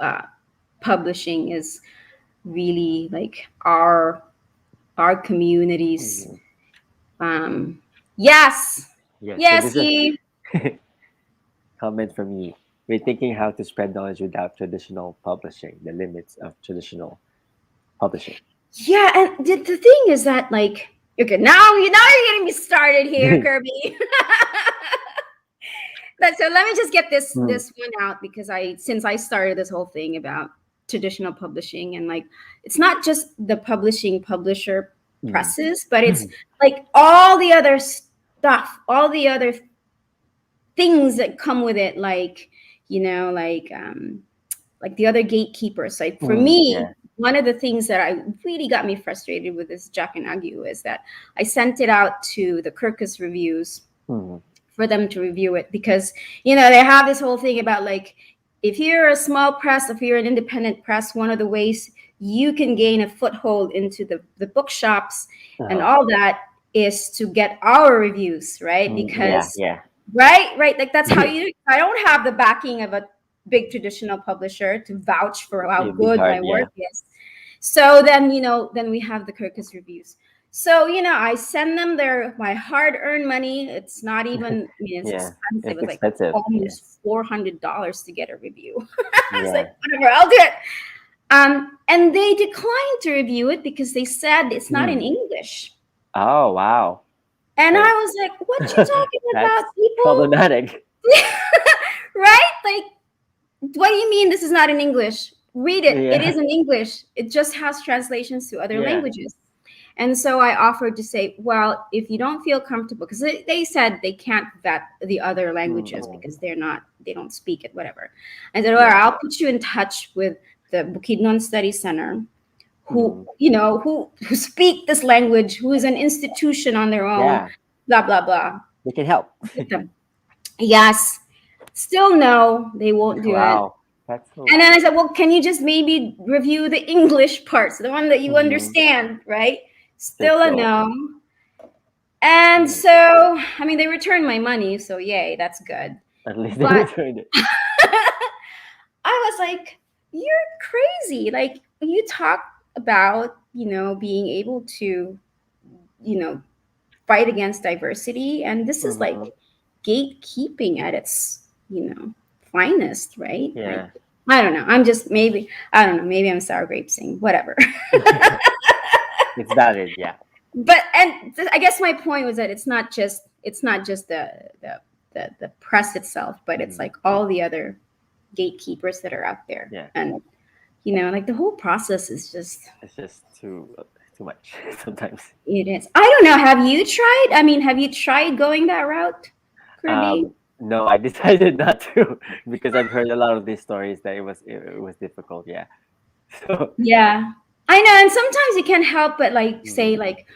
uh, publishing is really like our communities. Hmm. Um, yes, Yes. So yes, this is Eve. a comment from me. Rethinking how to spread knowledge without traditional publishing, the limits of traditional publishing. Yeah, and the thing is that like, okay, now you're getting me started here, Kirby. So let me just get Mm, this one out, because since I started this whole thing about traditional publishing, and like it's not just the publisher mm, presses, but it's like all the other stuff, all the other things that come with it, like like the other gatekeepers. Like for me, yeah. one of the things that I really got me frustrated with this Jack and Agu is that I sent it out to the Kirkus reviews Mm, for them to review it, because they have this whole thing about like, if you're a small press, if you're an independent press, one of the ways you can gain a foothold into the bookshops and uh-huh. all that is to get our reviews, right? Yeah, Because yeah. right, like that's how you I don't have the backing of a big traditional publisher to vouch for how It'd be good hard, my yeah. work is. So then we have the Kirkus reviews. So, I send them my hard-earned money. It's not even, I mean, it's Yeah, expensive. it's It's like expensive. Yeah, almost $400 to get a review. I was yeah. like, whatever, I'll do it. And they declined to review it because they said it's not in Hmm. English. Oh, wow. And I So was like, what you talking that's about, people? problematic. Right? Like, what do you mean this is not in English? Read it. It Yeah, is in English. It just has translations to other yeah. languages. And so I offered to say, well, if you don't feel comfortable, because they said they can't vet the other languages Mm, because they don't speak it, whatever. I said, well, yeah. I'll put you in touch with the Bukidnon Study Center, who, Mm, who speak this language, who is an institution on their own, yeah. blah, blah, blah. They can help. With them. Yes. Still no, they won't do it. Wow. That's so. And then I said, well, can you just maybe review the English parts, the one that you Mm, understand, right? just Still a so. no. And Mm, so, I mean, they returned my money, so yay, that's good. at least they But returned it. I was like, you're crazy. Like, you talk about, being able to, you know, fight against diversity, and this is like Hmm. gatekeeping at its, finest, right? Like, Yeah. I don't know. I don't know. Maybe I'm sour grapesing, whatever. It's valid. Yeah. But I guess my point was that it's not just the press itself, but it's Mm, like all the other gatekeepers that are out there, yeah. and like the whole process is just It's just too much sometimes. it is. I don't know. Have you tried? I mean, have you tried going that route, Kirby? No, I decided not to because I've heard a lot of these stories that it was difficult. Yeah. So. Yeah, I know. And sometimes you can't help but like say Mm, like,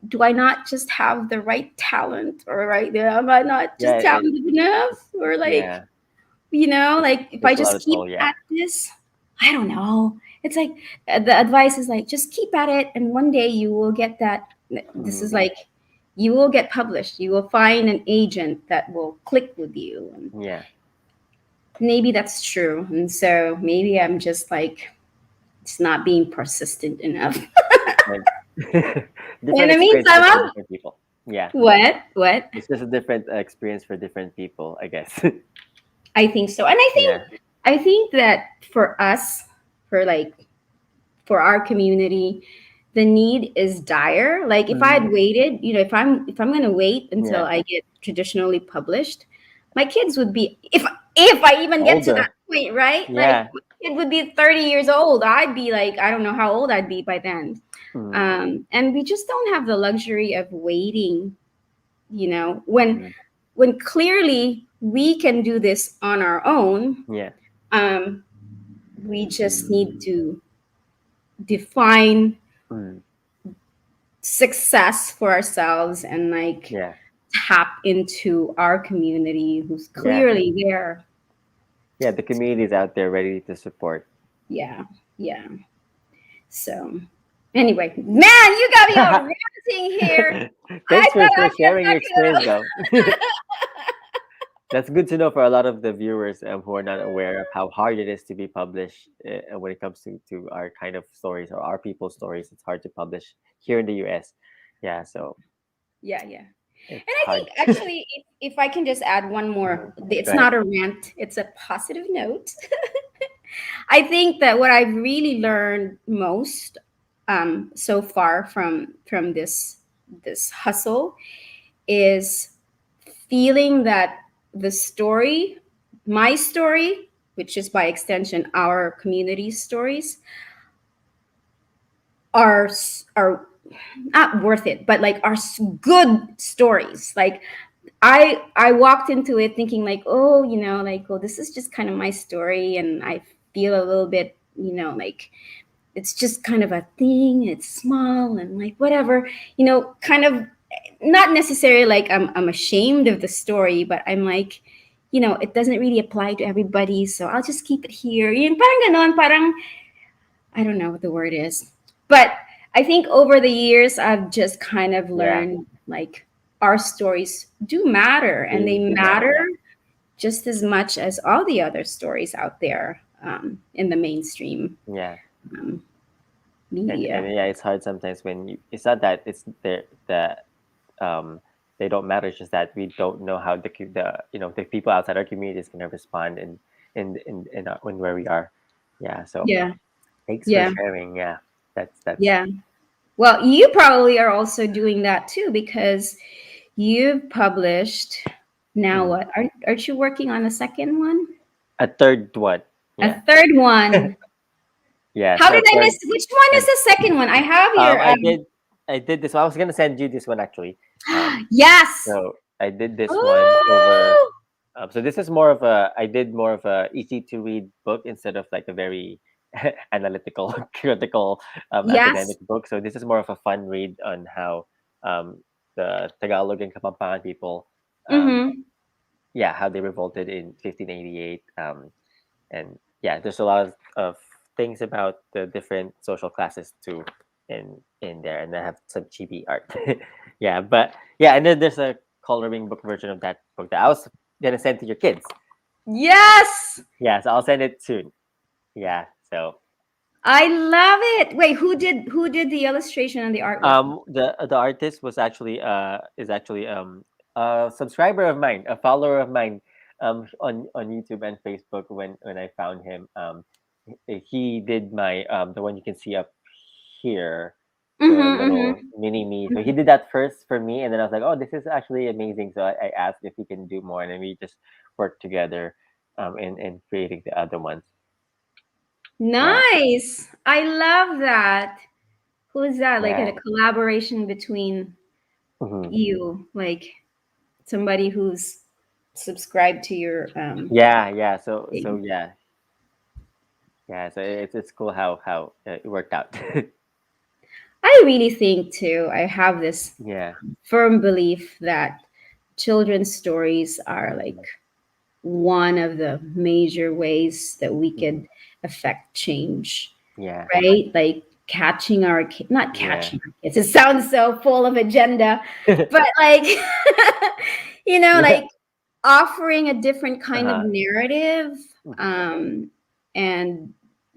do I not just have the right talent, or right there? Am I not yeah. just talented enough, or like, Yeah. It like if I takes a lot just of keep toll. Yeah. at this, I don't know. It's like the advice is like just keep at it, and one day you will get that. This is Mm, like you will get published. You will find an agent that will click with you, and yeah. maybe that's true. And so maybe I'm just like it's not being persistent enough. Different. In Different the meantime, experiences for I'm different people. Yeah. what? It's just a different experience for different people, I guess. I think so, and Yeah. I think that for us, for like for our community, the need is dire. Like if I had Mm, waited, if I'm going to wait until yeah. I get traditionally published, my kids would be if I even get to that Older. point, right? Like Yeah. my kid would be 30 years old. I'd be like I don't know how old I'd be by then. Mm, And we just don't have the luxury of waiting, when mm, clearly we can do this on our own. yeah. um, we just need to define Mm, success for ourselves and like yeah. tap into our community who's Yeah. clearly there. Yeah. The community is out there ready to support. Yeah, yeah. So anyway, man, you got me all ranting here. I Thanks thought for I'd get sharing your back experience, though. to That's good to know for a lot of the viewers who are not aware of how hard it is to be published when it comes to our kind of stories or our people's stories. It's hard to publish here in the US. Yeah, so yeah, yeah. And it's I hard. think actually, if I can just add one Mhm. more, it's Go ahead. not a rant, it's a positive note. I think that what I've really learned most so far from this hustle is feeling that the story, my story, which is by extension our community's stories, are not worth it, but like are good stories. Like I walked into it thinking like, oh, like, oh, this is just kind of my story, and I feel a little bit, like it's just kind of a thing. It's small and like whatever, kind of not necessarily like I'm ashamed of the story, but I'm like, it doesn't really apply to everybody, so I'll just keep it here. Yung parang ganon, parang I don't know what the word is, but I think over the years I've just kind of Yeah, learned like our stories do matter, and they they do matter. matter Yeah, just as much as all the other stories out there in the mainstream. yeah, Um, media. and yeah, it's hard sometimes when it's not that it's there that um they don't matter. It's just that we don't know how the the people outside our community is gonna respond in where we are. Yeah. So Yeah, thanks for yeah, sharing. Yeah. That's yeah. Well, you probably are also doing that too because you've published now mm, what? Aren't you working on a second one? a third one. A Yeah. third one. Yeah. How So did I third miss? Which one is third. the second one? I have your I did this one. I was gonna send you this one actually. yes. So I did this one over. Oh, So this is more of a. I did more of a easy to read book instead of like a very analytical, critical, yes. academic book. So this is more of a fun read on how the Tagalog and Kapampangan people, um, Mm-hmm. yeah, how they revolted in 1588. And yeah, there's a lot of things about the different social classes too in there, and I have some chibi art. Yeah, but yeah, and then there's a coloring book version of that book that I was gonna send to your kids. Yes. Yeah, so I'll send it soon. Yeah, so I love it. Wait, who did the illustration and the artwork? the artist was actually is actually a subscriber of mine, a follower of mine, on YouTube and Facebook. When I found him, he did my the one you can see up here, the Mm-hmm, little mm-hmm. mini me. So he did that first for me, and then I was like, oh, this is actually amazing. So I asked if he can do more, and then we just worked together in creating the other ones. Yeah. Nice. I love that. Who is that? Like a Yeah. collaboration between Hmm. you, like somebody who's subscribed to your Yeah, yeah. So thing. yeah, yeah. So it's cool how it worked out. I really think too, I have this Yeah. firm belief that children's stories are like Mhm. one of the major ways that we Mhm. could affect change, Yeah. right? Like catching our not Yeah. catching our kids. It sounds so full of agenda, but like Yeah. like offering a different kind of Uh-huh. narrative. Mhm. Um, and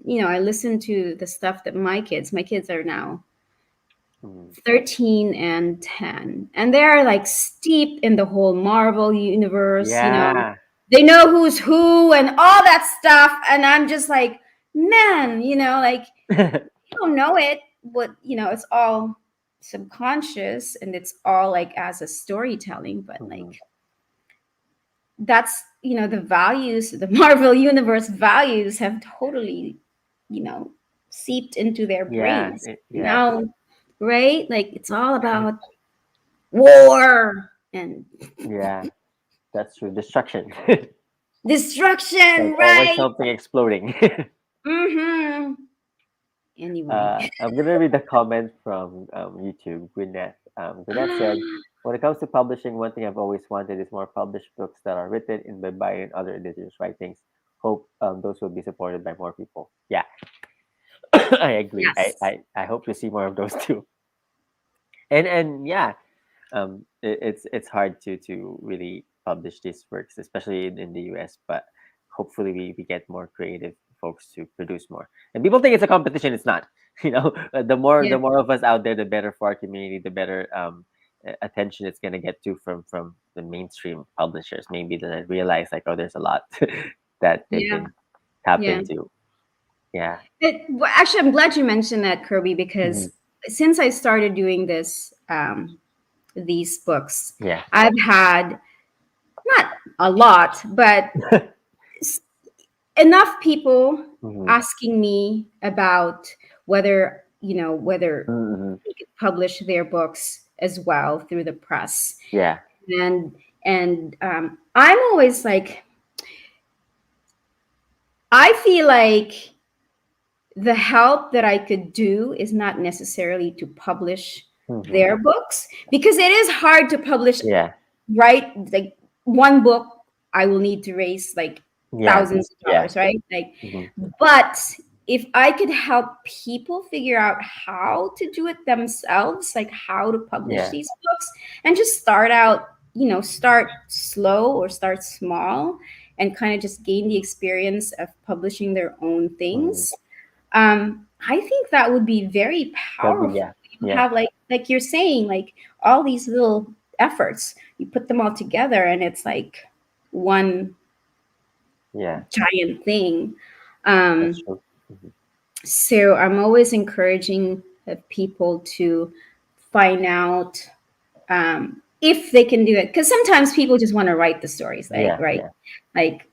I listen to the stuff that my kids are now Mhm. 13 and 10, and they're like steep in the whole Marvel universe. Yeah. They know who's who and all that stuff, and I'm just like, man, like you don't know it, but it's all subconscious, and it's all like as a storytelling, but like Mhm. that's the values, the Marvel universe values have totally you know seeped into their Yeah. brains Yeah. now, right? Like it's all about war and Yeah. That's true. Destruction. destruction, Like always right? something exploding. Mm-hmm. Anyway. I'm gonna read the comment from YouTube. Gwyneth. Gwyneth said, "When it comes to publishing, one thing I've always wanted is more published books that are written in by Byron and other editors' writings. Hope those will be supported by more people." Yeah, I agree. Yes. I hope to see more of those too. And yeah, it's hard to really publish these works, especially in the US. But hopefully, we get more creative folks to produce more. And people think it's a competition. It's not. Yeah. The more of us out there, the better for our community. The better attention it's gonna get to from the mainstream publishers. Maybe that realize like, oh, there's a lot that they Yeah. can tap Yeah. into. Yeah. Well, actually, I'm glad you mentioned that, Kirby, Hmm. because since I started doing these books, Yeah. I've had not a lot, but s- enough people Hmm. asking me about whether Hmm. they could publish their books as well through the press, Yeah. and I'm always like, I feel like the help that I could do is not necessarily to publish Hmm. their books, because it is hard to publish, Yeah. right? Like one book, I will need to raise like Yeah. thousands of Yeah. dollars, right? Like, Hmm. but if I could help people figure out how to do it themselves, like how to publish Yeah. these books, and just start out, start slow or start small, and kind of just gain the experience of publishing their own Mhm. things, I think that would be very That'd be, powerful. yeah, You yeah, have like you're saying, like all these little efforts, you put them all together, and it's like one yeah. giant thing. That's Um, true. Hmm. so I'm always encouraging people to find out if they can do it, because sometimes people just want to write the stories, like Yeah, right, yeah. like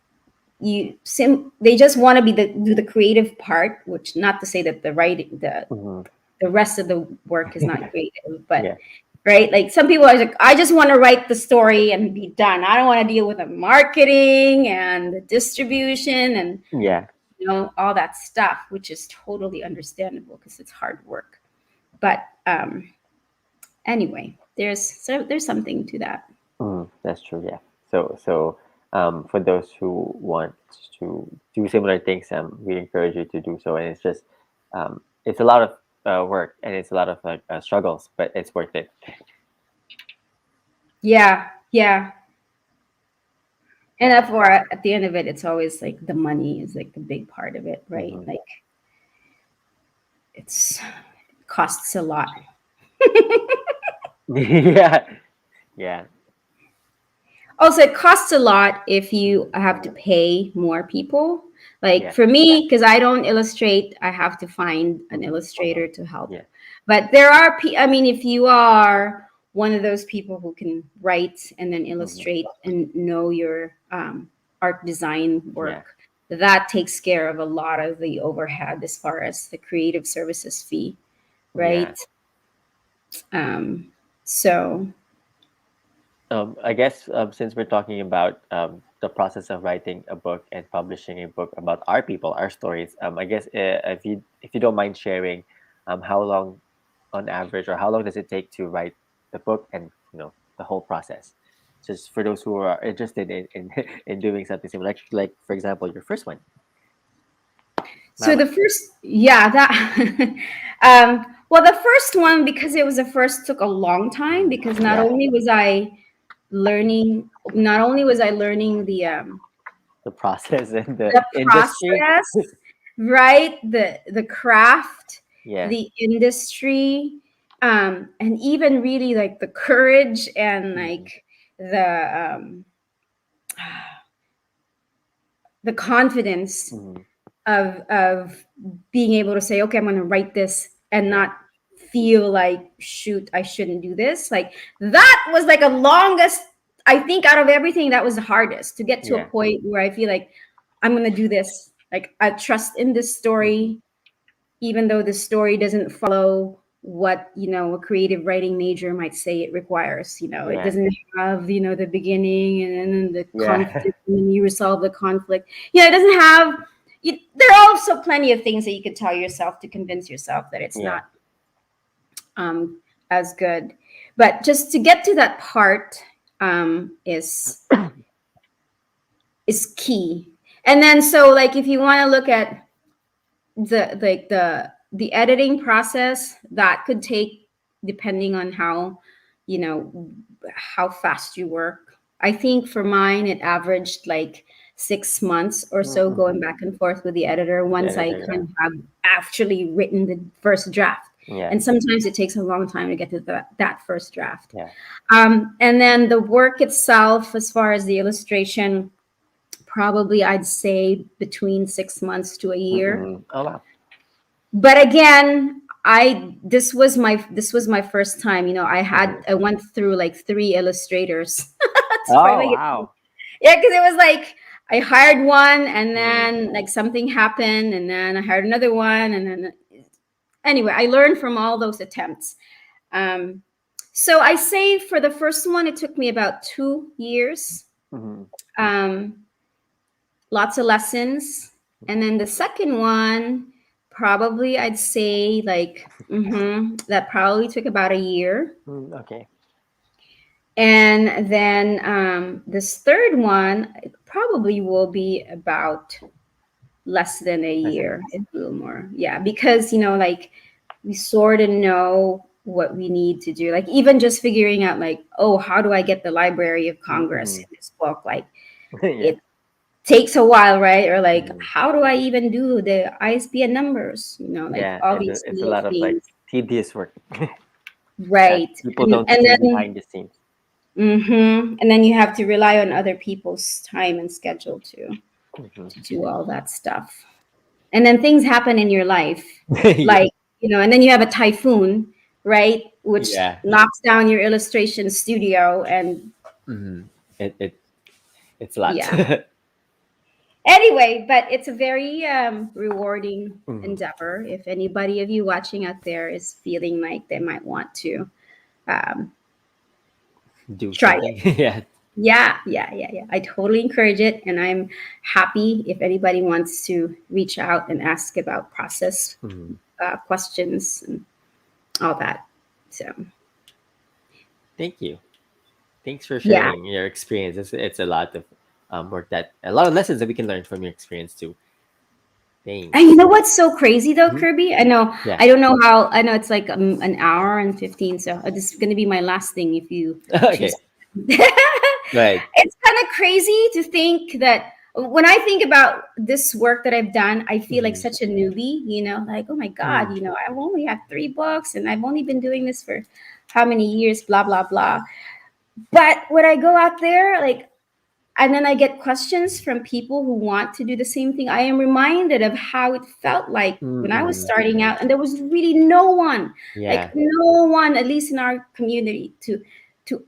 they just want to be do the creative part, which not to say that the writing Hmm. the rest of the work is not creative, but Yeah, right, like some people are like, I just want to write the story and be done. I don't want to deal with the marketing and the distribution and yeah. all that stuff, which is totally understandable because it's hard work. But anyway, there's something to that. That's true. Yeah. For those who want to do similar things, we encourage you to do so. And it's just, it's a lot of work, and it's a lot of struggles, but it's worth it. Yeah, yeah. And Yeah. therefore, at the end of it, it's always like the money is like the big part of it, right? Hmm. Like it costs a lot. Yeah. Yeah. Also, it costs a lot if you have to pay more people. Like Yeah. for me, because I don't illustrate, I have to find an Hmm. illustrator to help. Yeah. But there are, I mean, if you are one of those people who can write and then Hmm. illustrate and know your art design Yeah. work, that takes care of a lot of the overhead as far as the creative services fee, Yeah. right? Um, so I guess since we're talking about the process of writing a book and publishing a book about our people, our stories, I guess if you don't mind sharing, how long, on average, or how long does it take to write the book, and the whole process, just for those who are interested in in doing something similar, like for example, your first one, So Mama. the first, yeah, that, well, the first one, because it was the first, took a long time Mm. because Yeah, not only was I learning the process and the the industry. process, right, the craft, Yeah. the industry, and even really like the courage and Hmm. like the the confidence Hmm. of being able to say, okay, I'm going to write this and Yeah. not feel like, shoot, I shouldn't do this. Like that was like a longest, I think out of everything, that was the hardest, to get to a Yeah. point where I feel like I'm going to do this. Like I trust in this Hmm. story, even though the story doesn't follow what a creative writing major might say it requires. It Yeah. doesn't have the beginning and then the Yeah. conflict, and then you resolve the conflict. It doesn't have there are also plenty of things that you could tell yourself to convince yourself that it's Yeah. not um, as good. But just to get to that part is key. And then, so like, if you want to look at the editing process, that could take, depending on you know how fast you work. I think for mine it averaged like 6 months or so, Mm-hmm. going back and forth with the editor With the once I editor, yeah. kind of have actually written the first draft. Yeah. And sometimes it takes a long time to get to that first draft. Yeah. And then the work itself, as far as the illustration, probably I'd say between 6 months to a year. Mm-hmm. Oh wow. But again, this was my first time. Mm-hmm. I went through like three illustrators to Oh finally get. wow. Yeah, because it was like I hired one, and Mm. then like something happened, and then I hired another one, and then anyway, I learned from all those attempts. um, so I say for the first one it took me about 2 years. Mm-hmm. um, Lots of lessons. And then the second one, probably I'd say like, that probably took about a year. Mm, okay. And then this third one probably will be about less than a Listen. year, a little more. Yeah, because, like, we sort of know what we need to do. Like, even just figuring out, like, oh, how do I get the Library of Congress Mm-hmm. in this book? Like, Yeah. it takes a while, right? Or like, Mhm. how do I even do the ISBN numbers? Like Yeah, all these it's a little lot of like things, tedious work that right? people And don't and see then behind the scenes. and then you have to rely on other people's time and schedule Mhm. to do all that stuff. And then things happen in your life, Yeah, like, and then you have a typhoon, right? Which yeah. knocks down your illustration studio. And Mhm. It it's a lot. yeah. Anyway, but it's a very rewarding Mhm. endeavor. If anybody of you watching out there is feeling like they might want to um, Do try something. it. Yeah. Yeah. I totally encourage it. And I'm happy if anybody wants to reach out and ask about process Mhm. questions and all that. So, Thank you. Thanks for yeah. sharing your experience. It's a lot of work that a lot of lessons that we can learn from your experience too. And you Thanks. know what's so crazy though, Mhm. Kirby? I know, Yeah. I don't know how, I know it's like an hour and 15. So this is going to be my last thing if you choose. Okay. Right. It's kind of crazy to think that when I think about this work that I've done, I feel like Mhm. such a newbie, like, oh my God, Mm. I've only had 3 books and I've only been doing this for how many years, blah, blah, blah. But when I go out there, like, and then I get questions from people who want to do the same thing, I am reminded of how it felt like when I was Mm-mm. starting out, and there was really no one, like Yeah. no one, at least in our community, to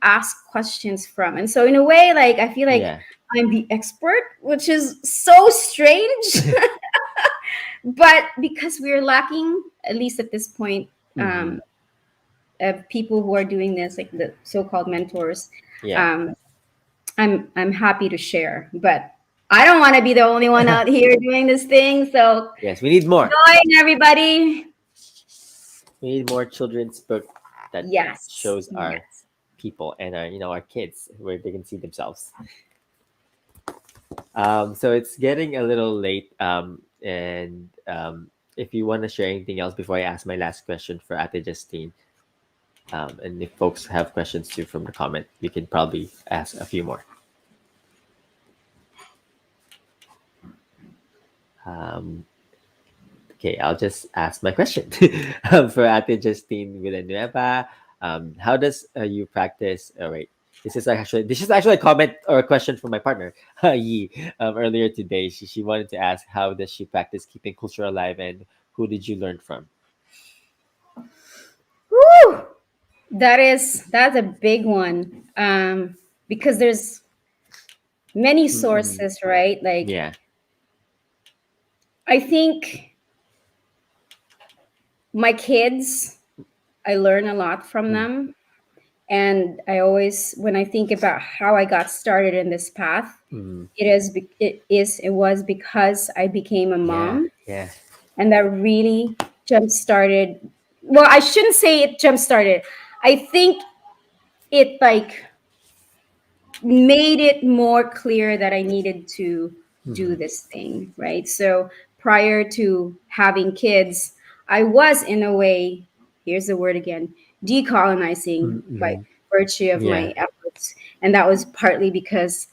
ask questions from. And so in a way, like I feel like Yeah. I'm the expert, which is so strange. But because we're lacking, at least at this point, Hmm. of people who are doing this, like the so-called mentors, Yeah. um, I'm happy to share, but I don't want to be the only one out here doing this thing. So Yes, we need more. join everybody. We need more children's book that Yes, shows our yes. people and our our kids where they can see themselves. So it's getting a little late. And if you want to share anything else before I ask my last question for Ate Justine, and if folks have questions too from the comment, you can probably ask a few more. Um, okay, I'll just ask my question for Ate Justine Villanueva. How does you practice? Oh wait, this is actually a comment or a question from my partner Yi earlier today. She wanted to ask how does she practice keeping culture alive and who did you learn from? Whew, that's a big one. Because there's many Mm-mm. sources, right? Like Yeah. I think my kids, I learn a lot from Mm. them. And I always, when I think about how I got started in this path, Mm. it was because I became a Yeah. mom, Yeah. and that really jump started. Well, I shouldn't say it jump started. I think it like made it more clear that I needed to Mm-hmm. do this thing, right? So prior to having kids, I was in a way, here's the word again, decolonizing by Mm-hmm. virtue of Yeah. my efforts. And that was partly because,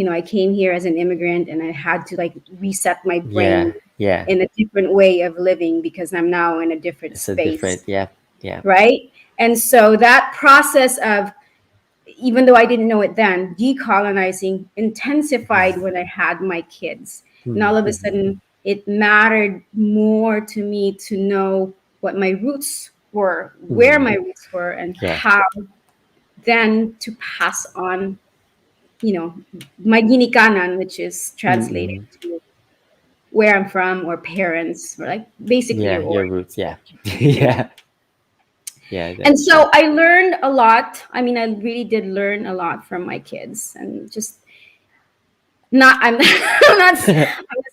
I came here as an immigrant and I had to like reset my brain Yeah. Yeah. in a different way of living because I'm now in a different It's a different. space, Yeah. Yeah. right? And so that process of, even though I didn't know it then, decolonizing intensified when I had my kids. And all of a Mm-hmm. sudden, it mattered more to me to know what my roots were, where Mm-hmm. my roots were, and Yeah. how then to pass on, my ginikanan, which is translated Mm-hmm. to where I'm from or parents, or like basically Yeah. your Your origin. roots. Yeah. Yeah. Yeah. And That's true. so I learned a lot. I mean, I really did learn a lot from my kids, and just not I'm I'm not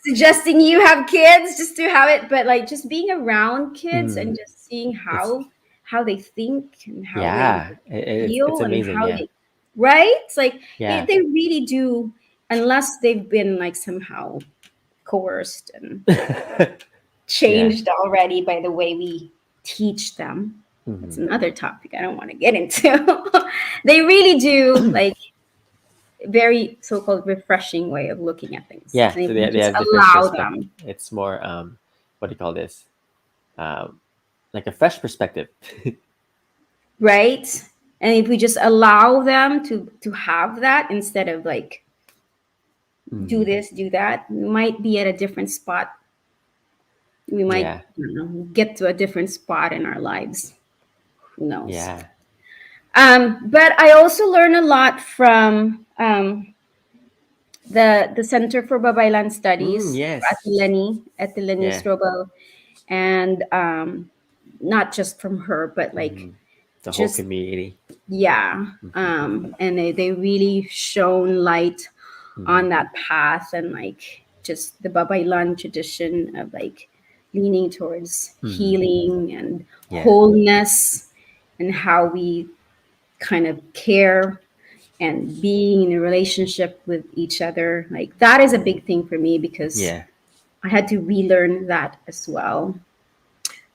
suggesting you have kids just to have it, but like just being around kids Mm. and just seeing It's how they think and how they yeah. It's feel and amazing. how Yeah. they, right? It's like Yeah. they really do, unless they've been like somehow coerced and Yeah. changed already by the way we teach them. That's Hmm. another topic I don't want to get into. They really do like very so-called refreshing way of looking at things. Yeah, And if so we they just have different allow perspective. them, It's more what do you call this? Um, like a fresh perspective. right? And if we just allow them to have that instead of like do Mm, this, do that, we might be at a different spot. We might, yeah, get to a different spot in our lives. Who knows? yeah. But I also learn a lot from the Center for Babaylan Studies, Yes. Ate Lenny Yeah. Strobel, and not just from her, but like Mm, the whole just community. yeah. Mm-hmm. And they really shone light Mm-hmm. on that path and like just the Babaylan tradition of like leaning towards Mm-hmm. healing and Yeah. wholeness and how we kind of care and being in a relationship with each other. Like that is a big thing for me because Yeah. I had to relearn that as well.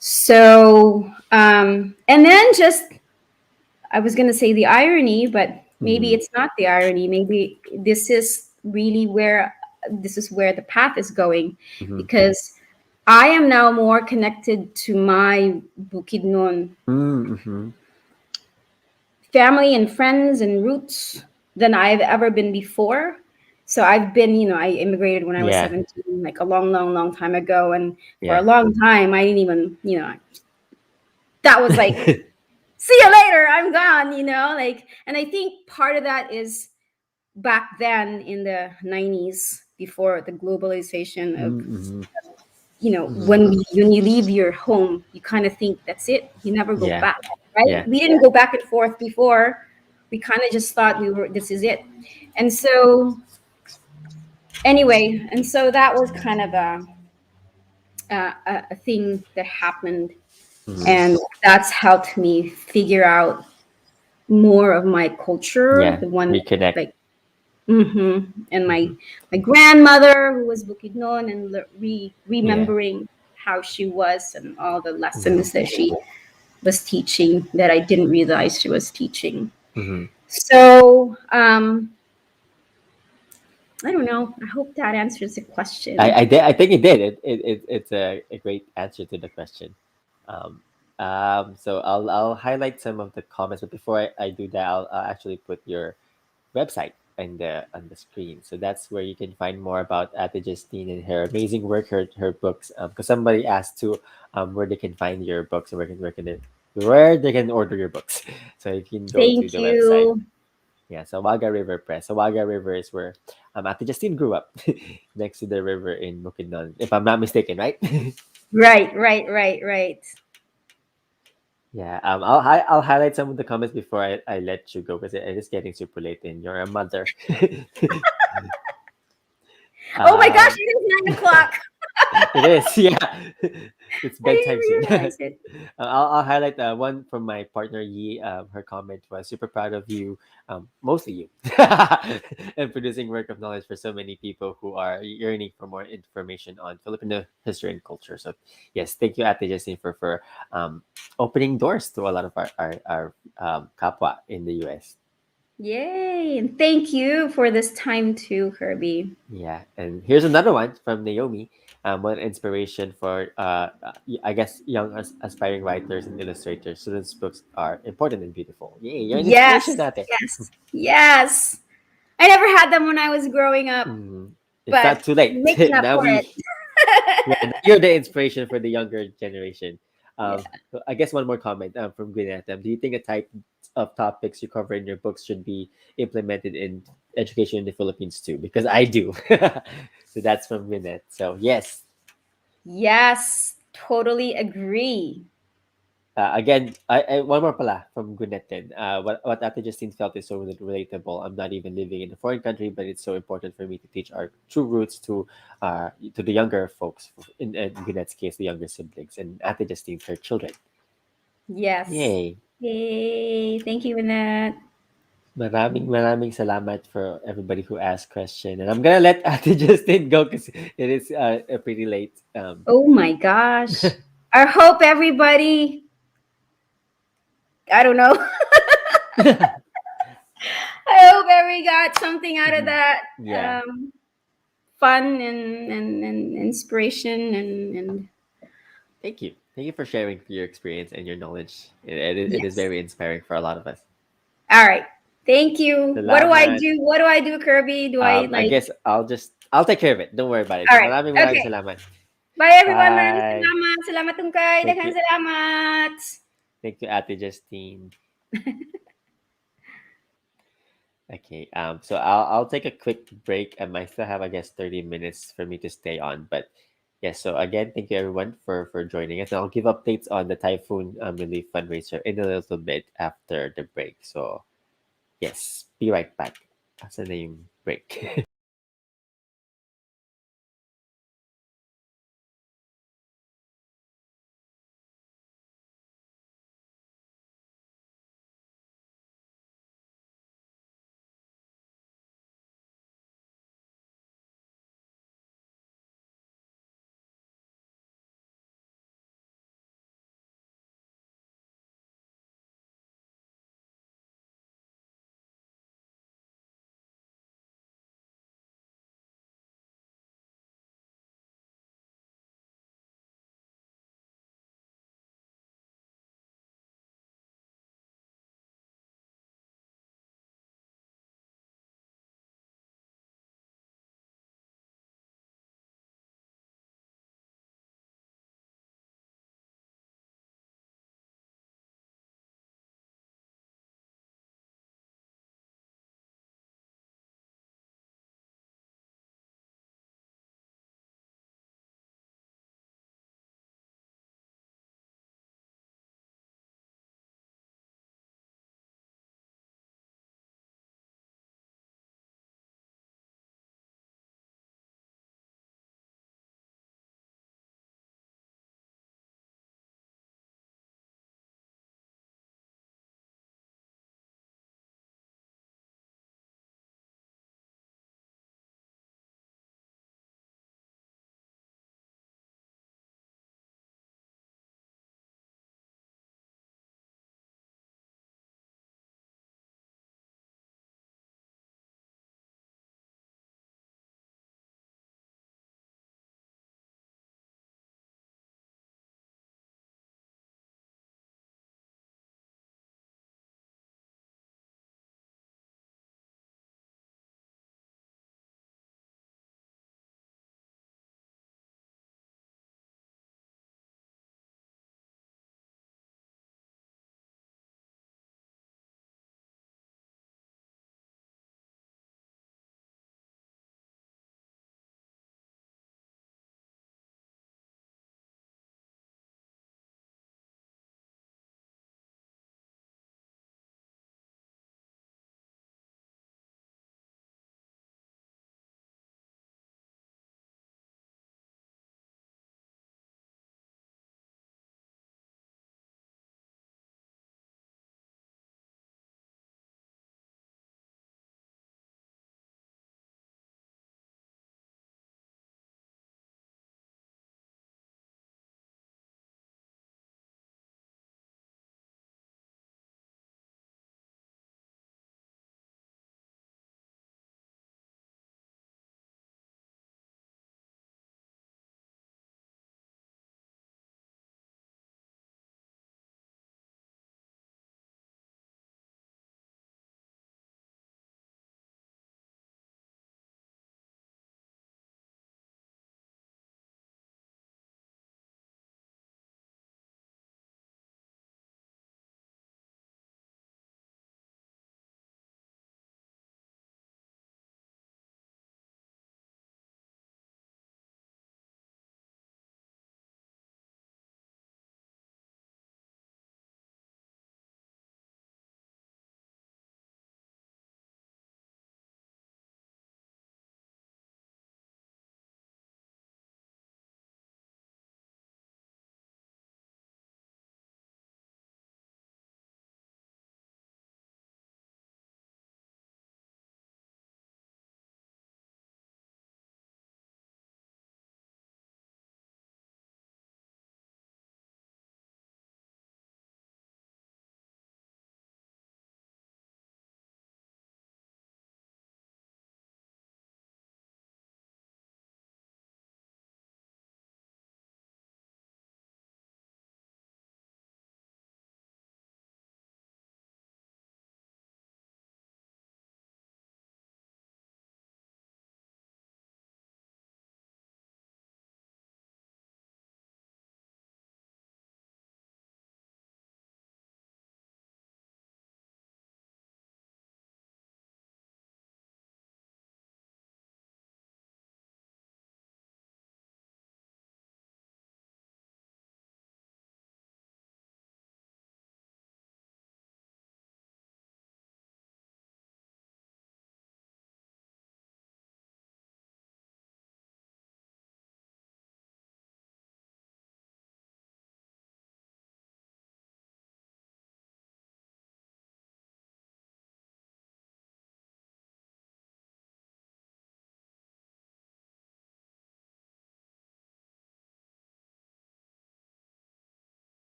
So, and then just, I was going to say the irony, but maybe Mm-hmm. it's not the irony. Maybe this is where the path is going, Mm-hmm. because I am now more connected to my Bukidnon Mm-hmm. family and friends and roots than I've ever been before. So I've been, I immigrated when I was Yeah. 17, like a long, long, long time ago. And for a Yeah. long time, I didn't even, that was like, see you later, I'm gone, like, and I think part of that is back then in the 90s, before the globalization of, Mm-hmm. Mm-hmm. when you leave your home, you kind of think that's it. You never go Yeah. back, right? Yeah. We didn't go back and forth before. We kind of just thought this is it. And so, anyway, and so that was kind of a thing that happened. Mm-hmm. And that's helped me figure out more of my culture, Yeah. the one Reconnect. like, and Mm-hmm. my grandmother who was Bukidnon, and Yeah. remembering how she was and all the Mm-hmm. lessons that she was teaching that I didn't realize she was teaching. Mm-hmm. So I don't know. I hope that answers the question. I did. I think it did. It's a great answer to the question. Um, so I'll highlight some of the comments, but before I do that, I'll actually put your website on the screen. So that's where you can find more about Ate Justine and her amazing work, her books. Because somebody asked too, where they can find your books and where they can order your books. So you can go to Thank the website. you. Yeah, Sawaga River Press. Sawaga River is where Ate Justine grew up, next to the river in Bukidnon, if I'm not mistaken, right? Right, right, right, right. Yeah, I'll highlight some of the comments before I let you go because it is getting super late and you're a mother. Oh my gosh, um, it is 9 o'clock. it is, yeah. It's I bedtime soon. didn't realize it. I'll highlight one from my partner Yi. Her comment was super proud of you, mostly you, and producing work of knowledge for so many people who are yearning for more information on Filipino history and culture. So, yes, thank you, Ate Justine, for opening doors to a lot of our kapwa in the US. Yay. And thank you for this time too, Kirby. Yeah, and here's another one from Naomi. One inspiration for I guess young aspiring writers and illustrators. Students' books are important and beautiful. Yay, you're an Yes, inspiration out there. yes, yes. I never had them when I was growing up, Mhm. It's but not too late. making up Now for it. yeah, now you're the inspiration for the younger generation. Yeah. So I guess one more comment from Gwyneth. Do you think a type of topics you cover in your books should be implemented in education in the Philippines too? Because I do. So that's from Gwyneth. So yes, Yes, totally agree. again, one more pala from Gwyneth then. What Ate Justine felt is so relatable. I'm not even living in a foreign country, but it's so important for me to teach our true roots to the younger folks. In Gwyneth's case, the younger siblings, and Ate Justine's her children. Yes. Yay! Yay. Thank you, Annette. Maraming salamat for everybody who asked question. And I'm gonna let Ate Justine go because it is pretty late. Oh my gosh. I hope everybody, I don't know. I hope everybody got something out of Mhm. that. Yeah. Fun and inspiration and Thank you. Thank you for sharing your experience and your knowledge. It is yes. very inspiring for a lot of us. All right. Thank you. What do I Salamat. do? What do I do, Kirby? Do I I like? guess I'll take care of it. Don't worry about it. All So right. maraming maraming Okay. salamat. Bye everyone. Maraming Bye. salamat. Salamat tungkay. Thank Daghang you. salamat. Thank you, Ate Justine. Okay. So I'll take a quick break. I might still have, I guess, 30 minutes for me to stay on. But yes, so again, thank you everyone for joining us. And I'll give updates on the Typhoon Relief Fundraiser in a little bit after the break. So yes, be right back. That's the name break.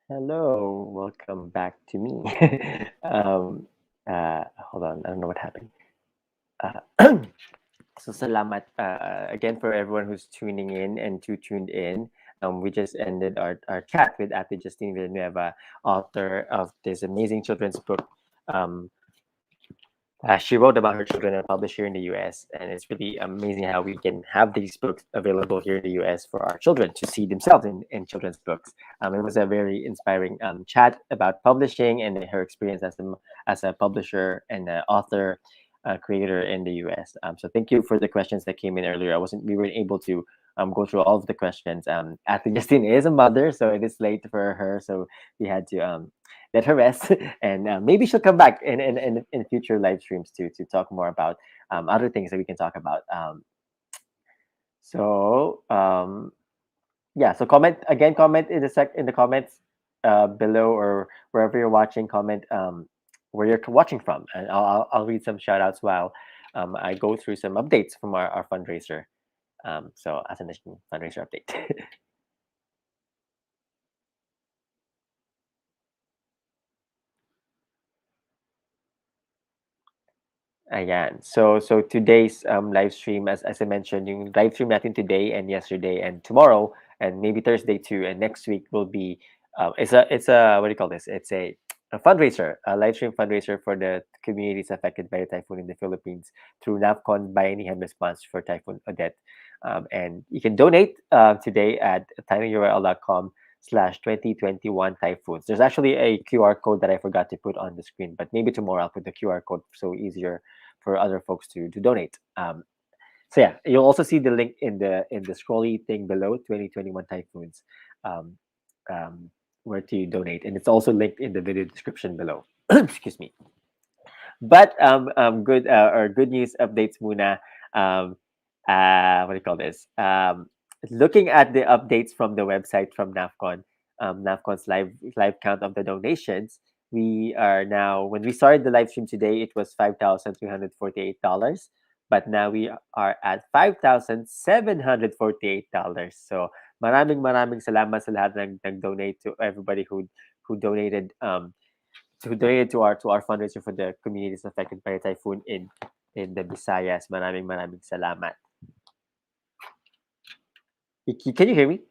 Hello, welcome back to me. Hold on, I don't know what happened. Uh, so salamat again for everyone who's tuning in and who tuned in. We just ended our chat with Ate Justine Villanueva, author of this amazing children's book. Um, she wrote about her children and published here in the US. And it's really amazing how we can have these books available here in the US for our children to see themselves in children's books. It was a very inspiring chat about publishing and her experience as a publisher and author. Creator in the US. So thank you for the questions that came in earlier. We weren't able to go through all of the questions. Ate Justine is a mother, so it is late for her. So we had to let her rest, and maybe she'll come back in future live streams to talk more about other things that we can talk about. So yeah, so comment again, comment in the comments below or wherever you're watching. Comment where you're watching from, and I'll read some shout outs while I go through some updates from our fundraiser. So as a nation fundraiser update. Ayan. So today's live stream, as I mentioned, yung live stream natin today and yesterday and tomorrow and maybe Thursday too, and next week will be it's a what do you call this? It's a fundraiser, a live stream fundraiser for the communities affected by the typhoon in the Philippines through NAFCON Bayanihan Response for Typhoon Odette. And you can donate today at tinyurl.com/2021 typhoons. There's actually a QR code that I forgot to put on the screen, but maybe tomorrow I'll put the QR code so easier for other folks to donate. So yeah, you'll also see the link in the scrolly thing below 2021 typhoons, um, um, where to donate, and it's also linked in the video description below. Excuse me. But good or good news updates muna. Um, what do you call this? Looking at the updates from the website from NAFCON, NAFCON's live count of the donations, we are now when we started the live stream today, it was $5,348, but now we are at $5,748. So maraming salamat sa lahat ng nag-donate to everybody who donated to our fundraiser for the communities affected by the typhoon in the Visayas. Maraming salamat. Can you hear me?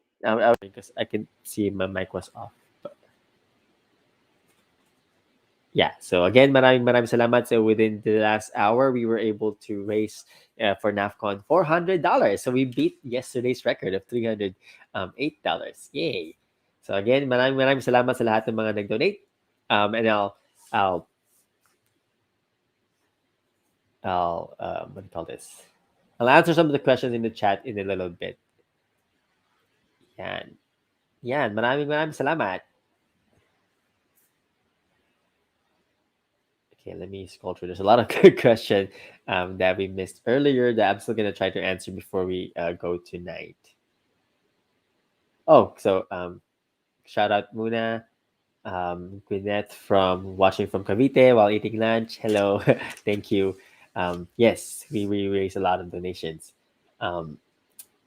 Because I can see my mic was off. But yeah. So again, maraming salamat. So within the last hour, we were able to raise for NAFCON $400. So we beat yesterday's record of $308. Yay! So again, maraming salamat sa lahat ng mga nag-donate. And I'll what do you call this? I'll answer some of the questions in the chat in a little bit. Yan. Yan. Maraming salamat. Okay, let me scroll through. There's a lot of good questions that we missed earlier that I'm still going to try to answer before we go tonight. Oh, so shout out muna. Gwyneth from watching from Cavite while eating lunch. Hello. Thank you. Yes, we raised a lot of donations.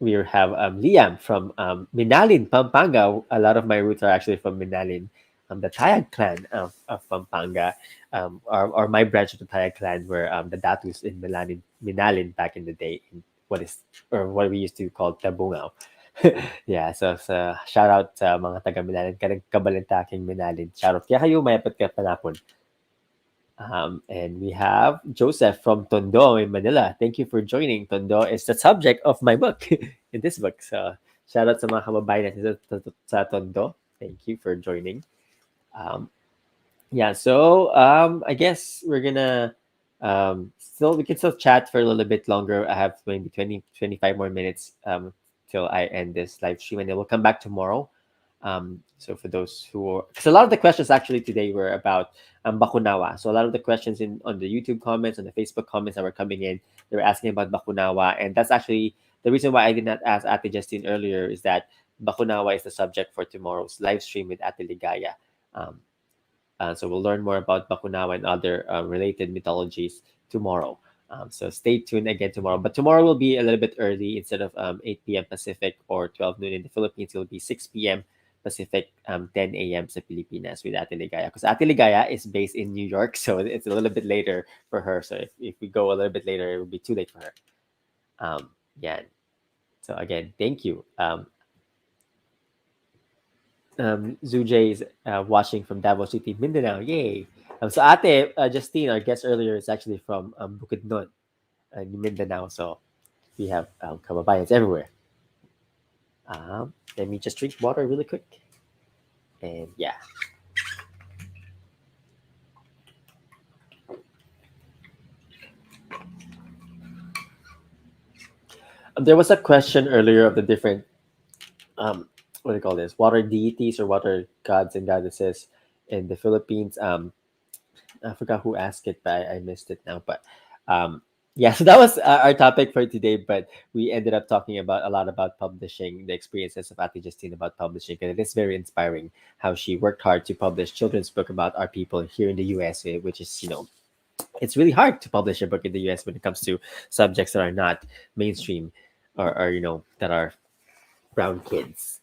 We have Liam from Minalin, Pampanga. A lot of my roots are actually from Minalin, the Tayag clan of Pampanga, or my branch of the Tayag clan were the Datus in Minalin back in the day, in what we used to call Tabungaw. Yeah, so shout out sa mga taga Minalin, kabalintaking Minalin. Shout out kaya kayo mayapit ka panapon. And we have Joseph from Tondo in Manila. Thank you for joining. Tondo is the subject of my book, in this book. So, shout out sa mga kababayan natin sa Tondo. Thank you for joining. Yeah, so I guess we're gonna we can still chat for a little bit longer. I have maybe 25 more minutes till I end this live stream, and then we'll come back tomorrow. So for those who, because a lot of the questions actually today were about Bakunawa. So a lot of the questions on the YouTube comments, on the Facebook comments that were coming in, they were asking about Bakunawa, and that's actually the reason why I did not ask Ate Justine earlier is that Bakunawa is the subject for tomorrow's live stream with Ate Ligaya. So we'll learn more about Bakunawa and other related mythologies tomorrow. So stay tuned again tomorrow. But tomorrow will be a little bit early. Instead of 8 p.m. Pacific or 12 noon in the Philippines, it'll be 6 p.m. Pacific, 10 a.m. sa Pilipinas with Ate Ligaya. Because Ate Ligaya is based in New York, so it's a little bit later for her. So if we go a little bit later, it will be too late for her. Yeah. So again, thank you. Zujay is watching from Davao City, Mindanao. Yay! So Ate Justine, our guest earlier, is actually from Bukidnon, Mindanao. So we have kababayans everywhere. Let me just drink water really quick. And yeah, there was a question earlier of the different what do you call this, water deities or water gods and goddesses in the Philippines. I forgot who asked it, but I missed it now. But yeah, so that was our topic for today. But we ended up talking about a lot about publishing, the experiences of Ate Justine about publishing, and it is very inspiring how she worked hard to publish children's book about our people here in the USA, which is, it's really hard to publish a book in the US when it comes to subjects that are not mainstream, or that are brown kids.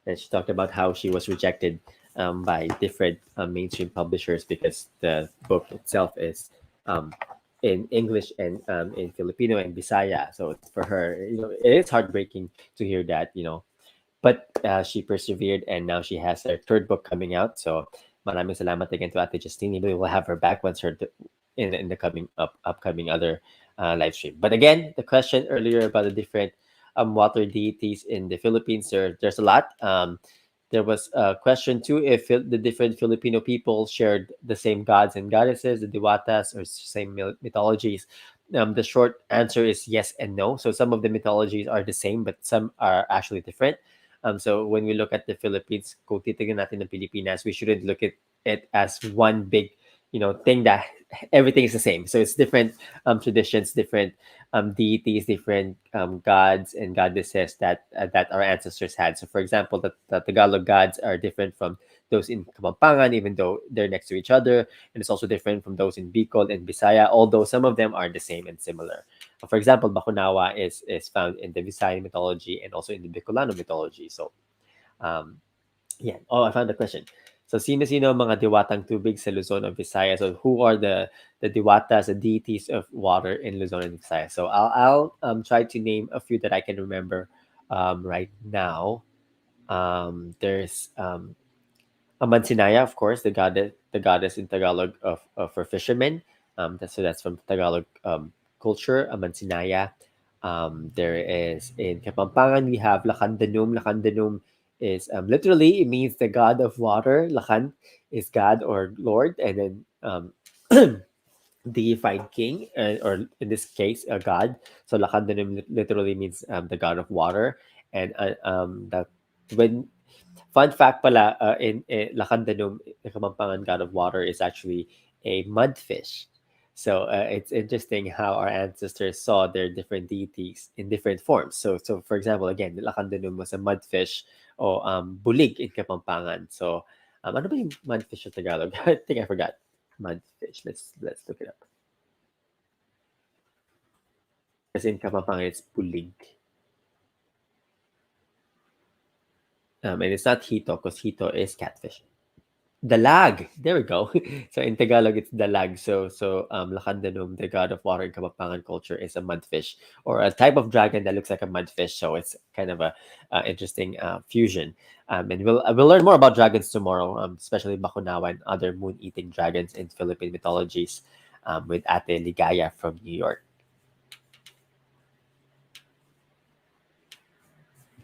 And she talked about how she was rejected by different mainstream publishers because the book itself is um, in English and in Filipino and Bisaya. So for her, it is heartbreaking to hear that, but she persevered, and now she has her third book coming out. So maraming salamat again to Ate Justine. Maybe we'll have her back once her in the coming upcoming other live stream. But again, the question earlier about the different water deities in the Philippines, there's a lot. There was a question too if the different Filipino people shared the same gods and goddesses, the diwatas, or same mythologies. The short answer is yes and no. So some of the mythologies are the same, but some are actually different. So when we look at the Philippines, kung titignan natin ng Pilipinas, we shouldn't look at it as one big, thing that everything is the same. So it's different traditions, different deities, different gods and goddesses that our ancestors had. So for example, the Tagalog gods are different from those in Kapampangan, even though they're next to each other, and it's also different from those in Bicol and Bisaya, although some of them are the same and similar. For example, Bakunawa is found in the Visayan mythology and also in the Bicolano mythology. So, um, yeah. Oh, I found the question. So, sino-sino ang mga diwatang tubig sa Luzon o Visayas? So, who are the diwatas, the deities of water in Luzon and Visayas? So, I'll try to name a few that I can remember right now. There's Amansinaya, of course, the goddess in Tagalog of for fishermen. That's from Tagalog culture. Amansinaya. There is in Kapampangan we have Lacandanum. Lacandanum is literally it means the god of water. Lacan is God or Lord, and then deified king, or in this case a god. So Lacandanum literally means the god of water, and that when fun fact pala, in Lacandanum, the Kamampangan god of water is actually a mudfish. So it's interesting how our ancestors saw their different deities in different forms. So for example, again, the Lacandanum was a mudfish or bulig in Kapampangan. So ano ba yung mudfish sa Tagalog? I think I forgot. Mudfish. Let's look it up. As in Kapampangan, it's bulig. And it's not hito because hito is catfish. Dalag. There we go. So in Tagalog, it's dalag. So Lacandanum, the god of water in Kapampangan culture, is a mudfish or a type of dragon that looks like a mudfish. So it's kind of a interesting fusion. And we'll learn more about dragons tomorrow, especially Bakunawa and other moon-eating dragons in Philippine mythologies, with Ate Ligaya from New York.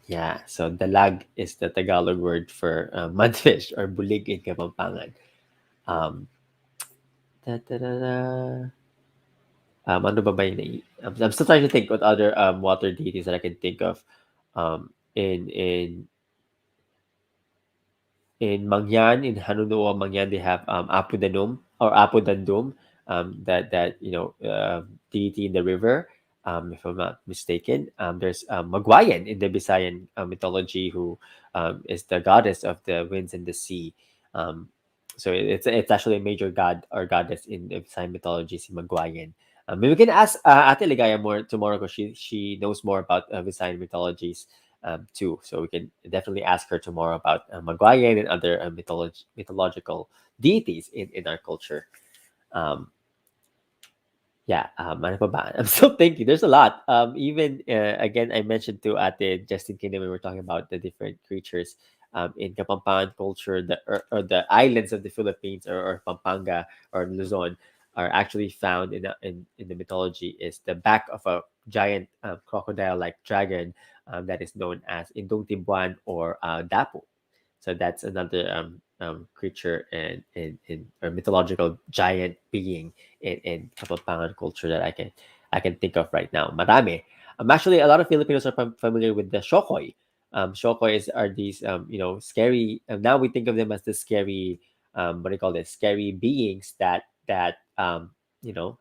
Yeah, so dalag is the Tagalog word for mudfish or bulig in Kapampangan. Um, da, da, da, da. Ano ba ba yung I'm still trying to think what other water deities that I can think of. In Mangyan, in Hanunoa, Mangyan, they have Apu Danum or Apu Dandum, that deity in the river, if I'm not mistaken. There's Magwayan in the Bisayan mythology, who is the goddess of the winds and the sea. Um, so it's actually a major god or goddess in the Bisayan mythology, si Magwayan. Maybe we can ask Ate Ligaya more tomorrow because she knows more about Visayan mythologies too. So we can definitely ask her tomorrow about Magwayan and other mythological deities in our culture. Um, yeah, ano pa ba? I'm still thinking. There's a lot. Even again, I mentioned to Ate Justin Kingdom when we were talking about the different creatures in Kapampangan culture, or the islands of the Philippines, or Pampanga or Luzon, are actually found in the mythology is the back of a giant crocodile-like dragon that is known as Indong Tibuan or Dapu. So that's another creature in or mythological giant being in Kapampangan culture that I can think of right now. Marami. Actually, a lot of Filipinos are familiar with the shokoy. Shokoy are these scary. Now we think of them as the scary what do you call this? Scary beings that you know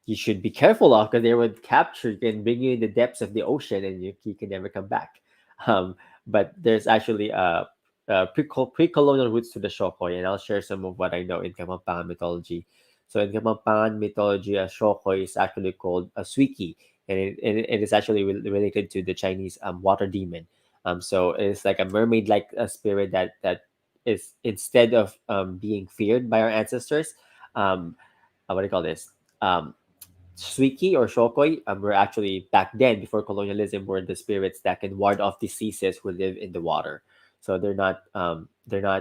you should be careful of because they would capture you and bring you in the depths of the ocean and you can never come back. Um, but there's actually pre-colonial roots to the shokoy, and I'll share some of what I know in Kapampangan mythology. So in Kapampangan mythology, a shokoy is actually called a suiki, and it is actually related to the Chinese water demon. So it's like a mermaid-like spirit that is instead of being feared by our ancestors, um, what do you call this? Um, Suiki or Shokoi were actually back then before colonialism were the spirits that can ward off diseases who live in the water. So they're not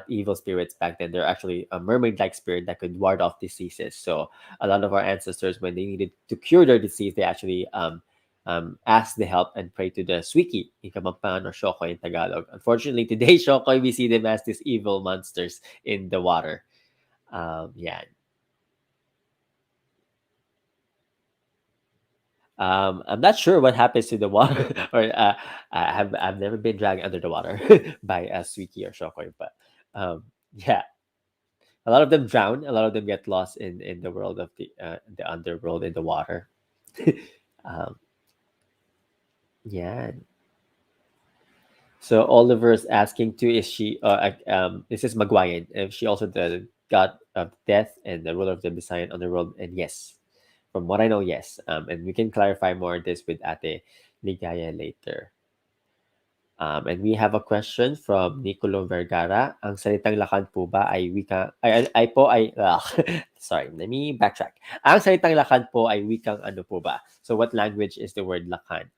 evil spirits back then. They're actually a mermaid-like spirit that could ward off diseases. So a lot of our ancestors, when they needed to cure their disease, they actually asked the help and prayed to the Suiki in Kamampan or Shokoi in Tagalog. Unfortunately, today Shokoi we see them as these evil monsters in the water. Yeah, I'm not sure what happens to the water, or I've never been dragged under the water by a Suiki or Shokoi, but yeah, a lot of them drown. A lot of them get lost in the world of the underworld in the water. um, yeah. So Oliver's asking too, is she? This is Maguayan. Is she also the god of death and the ruler of the Visayan underworld? And yes, from what I know, yes. And we can clarify more this with Ate Ligaya later. And we have a question from Nicolo Vergara. Ang salitang lakan po ba ay wika ay po ay sorry, let me backtrack. Ang salitang lakan po ay wikang ano po ba? So what language is the word lakan?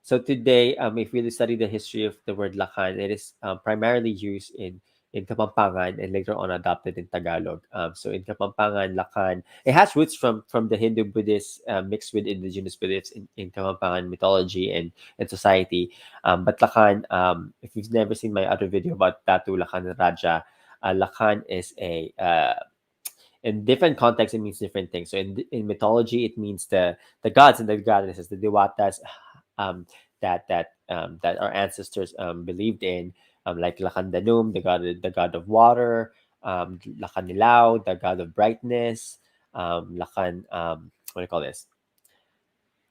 So today, if we study the history of the word lakan, it is primarily used in Kapampangan and later on adopted in Tagalog. So in Kapampangan, lakan, it has roots from the Hindu Buddhist mixed with indigenous beliefs in Kapampangan mythology and society. But Lakan, if you've never seen my other video about Tatu Lakan and Raja, Lakan is in different contexts, it means different things. So in mythology, it means the gods and the goddesses, the dewatas, that our ancestors believed in, like Lakan Danum, the god of water, Lakan Nilaw, the god of brightness, Lakan what do you call this?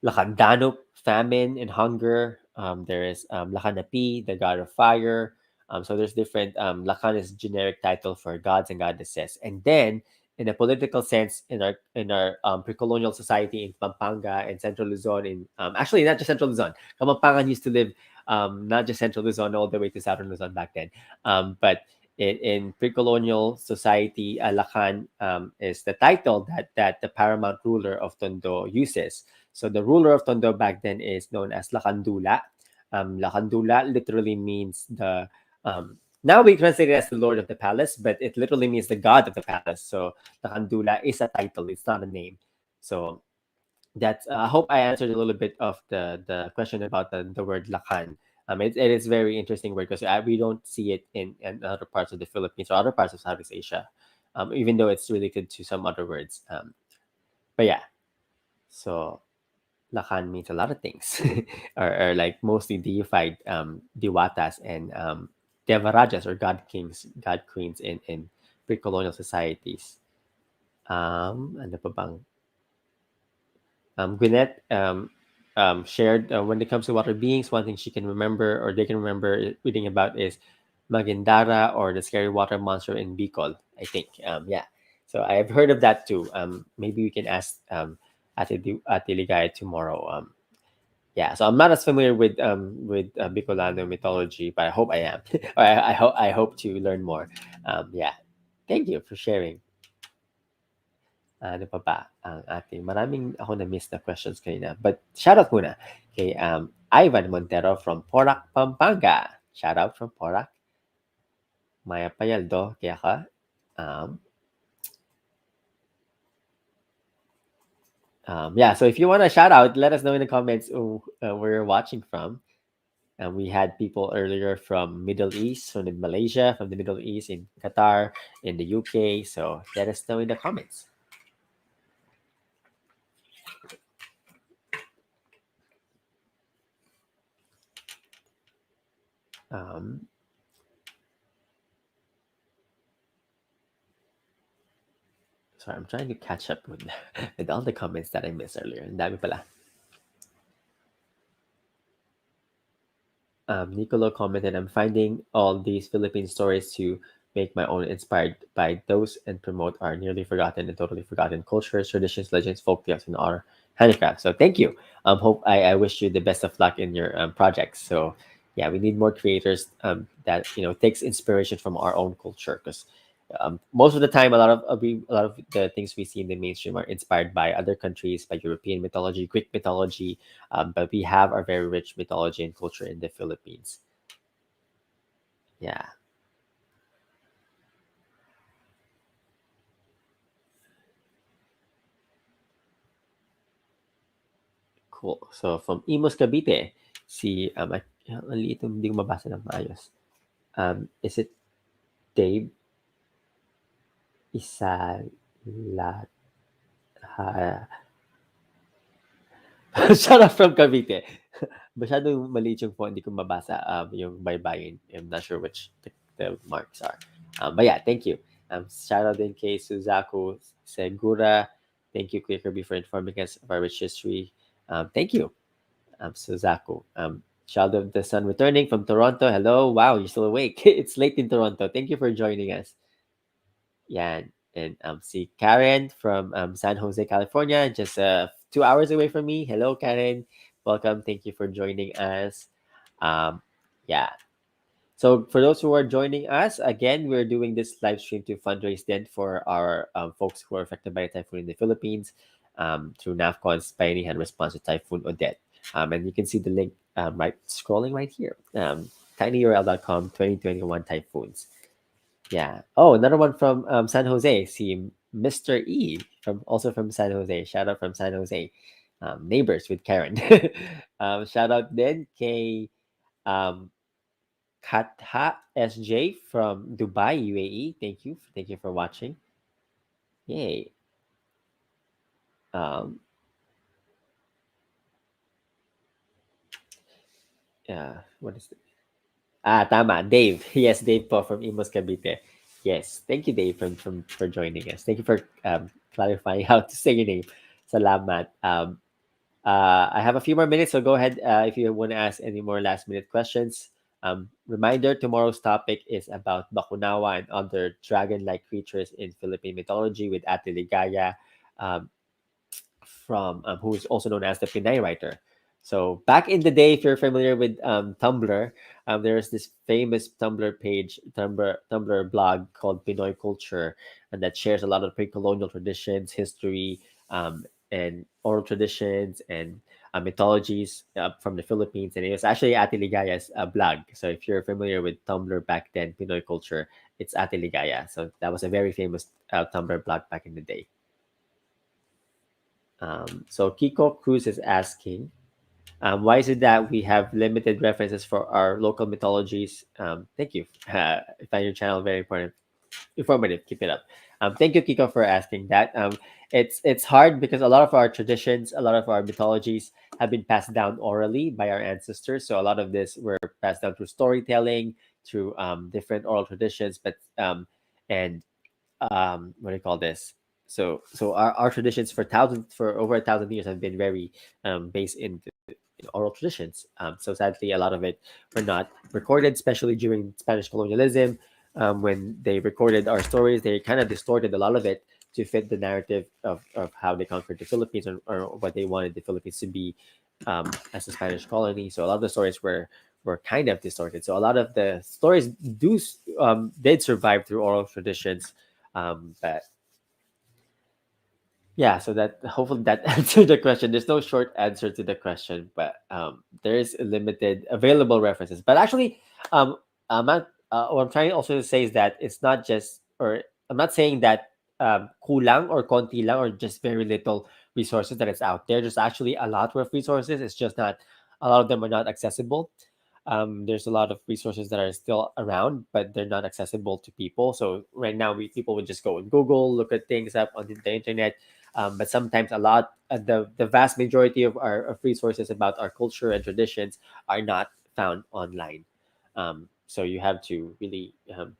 Lakandanop, famine and hunger. There is Lakanapi, the god of fire. So there's different. Lakan is generic title for gods and goddesses. And then, in a political sense, in our pre-colonial society in Pampanga and Central Luzon, in actually not just Central Luzon. Kapampangan used to live not just Central Luzon all the way to Southern Luzon back then. But in pre-colonial society, Lakan is the title that the paramount ruler of Tondo uses. So the ruler of Tondo back then is known as Lakandula. Lakandula literally means now we translate it as the Lord of the Palace, but it literally means the God of the Palace. So Lakandula is a title; it's not a name. So that's. I hope I answered a little bit of the question about the word Lakan. It is very interesting word because we don't see it in other parts of the Philippines or other parts of Southeast Asia, even though it's related to some other words. But yeah, so Lakan means a lot of things, or like mostly deified diwatas and devarajas or god kings, god queens in pre-colonial societies. Ano pa bang? Gwyneth shared when it comes to water beings, one thing she can remember or they can remember reading about is Magindara or the scary water monster in Bicol, I think. Yeah. So I have heard of that too. Maybe we can ask Ate Ligaya tomorrow. Yeah, so I'm not as familiar with Bicolano mythology, but I hope I am. Or I hope to learn more. Yeah, thank you for sharing. Ano pa ba ang ating maraming ako na-miss na questions kanina. But shoutout muna kay Ivan Montero from Porac, Pampanga. Shoutout from Porac. Maya Payaldo, kaya ka. Um, yeah, so if you want to shout out, let us know in the comments where you're watching from. And we had people earlier from Middle East, from the Malaysia, from the Middle East, in Qatar, in the UK. So let us know in the comments. Um, sorry, I'm trying to catch up with, with all the comments that I missed earlier. Ang dami pala. Nicolo commented, I'm finding all these Philippine stories to make my own, inspired by those and promote our nearly forgotten and totally forgotten cultures, traditions, legends, folk tales, and our handicraft. So thank you. Hope I wish you the best of luck in your projects. So yeah, we need more creators that takes inspiration from our own culture, because most of the time a lot of the things we see in the mainstream are inspired by other countries, by European mythology, Greek mythology, but we have our very rich mythology and culture in the Philippines. Yeah, cool. So from Imos Cavite, si ang liit, hindi ko mabasa ng maayos. Is it Dave Isalat? Shout out from Cavite. Masyadong maliit yung font, hindi ko mabasa yung baybayin. I'm not sure which the marks are. But yeah, thank you. Shout out din kay Suzaku Segura. Thank you, Kuya Kirby, for informing us of our rich history. Thank you, Suzaku. Child of the Sun returning from Toronto. Hello. Wow, you're still awake. It's late in Toronto. Thank you for joining us. Yeah, and see Karen from San Jose, California, just 2 hours away from me. Hello, Karen. Welcome. Thank you for joining us. Um, yeah. So for those who are joining us, again, we're doing this live stream to fundraise then for our folks who are affected by the typhoon in the Philippines through NAFCON's Pioneer Hand Response to Typhoon Odette. And you can see the link right scrolling right here. tinyurl.com 2021 typhoons. Yeah. Oh, another one from San Jose. See Mr. E from also from San Jose. Shout out from San Jose. Neighbors with Karen. Shout out then kay um, Katha SJ from Dubai, UAE. Thank you. Thank you for watching. Yay. Um, yeah. What is it? Tama. Dave. Yes, Dave po from Imos Cavite. Yes. Thank you, Dave, for joining us. Thank you for clarifying how to say your name. Salamat. I have a few more minutes, so go ahead if you want to ask any more last minute questions. Reminder, tomorrow's topic is about Bakunawa and other dragon-like creatures in Philippine mythology with Ate Ligaya, um, from who is also known as the Pinay writer. So back in the day, if you're familiar with Tumblr, there's this famous Tumblr page, Tumblr blog called Pinoy Culture, and that shares a lot of pre-colonial traditions, history, and oral traditions and mythologies from the Philippines. And it was actually Ate Ligaya's blog. So if you're familiar with Tumblr back then, Pinoy Culture, it's Ate Ligaya. So that was a very famous Tumblr blog back in the day. So Kiko Cruz is asking, why is it that we have limited references for our local mythologies? Thank you. I find your channel very important, informative. Keep it up. Thank you, Kiko, for asking that. It's hard because a lot of our traditions, a lot of our mythologies have been passed down orally by our ancestors. So a lot of this were passed down through storytelling, through different oral traditions, but and what do you call this? So our traditions for over 1,000 years have been very based in oral traditions. So sadly, a lot of it were not recorded, especially during Spanish colonialism. When they recorded our stories, they kind of distorted a lot of it to fit the narrative of how they conquered the Philippines, or what they wanted the Philippines to be, as a Spanish colony. So a lot of the stories were kind of distorted. So a lot of the stories did survive through oral traditions, but yeah, so that hopefully that answered the question. There's no short answer to the question, but there is limited available references. But actually, I'm not. What I'm trying also to say is that it's not just, or I'm not saying that kulang or konti lang or just very little resources that is out there. There's actually a lot of resources. It's just not, a lot of them are not accessible. There's a lot of resources that are still around, but they're not accessible to people. So right now, people would just go on Google, look at things up on the internet, but sometimes the vast majority of resources about our culture and traditions are not found online. So you have to really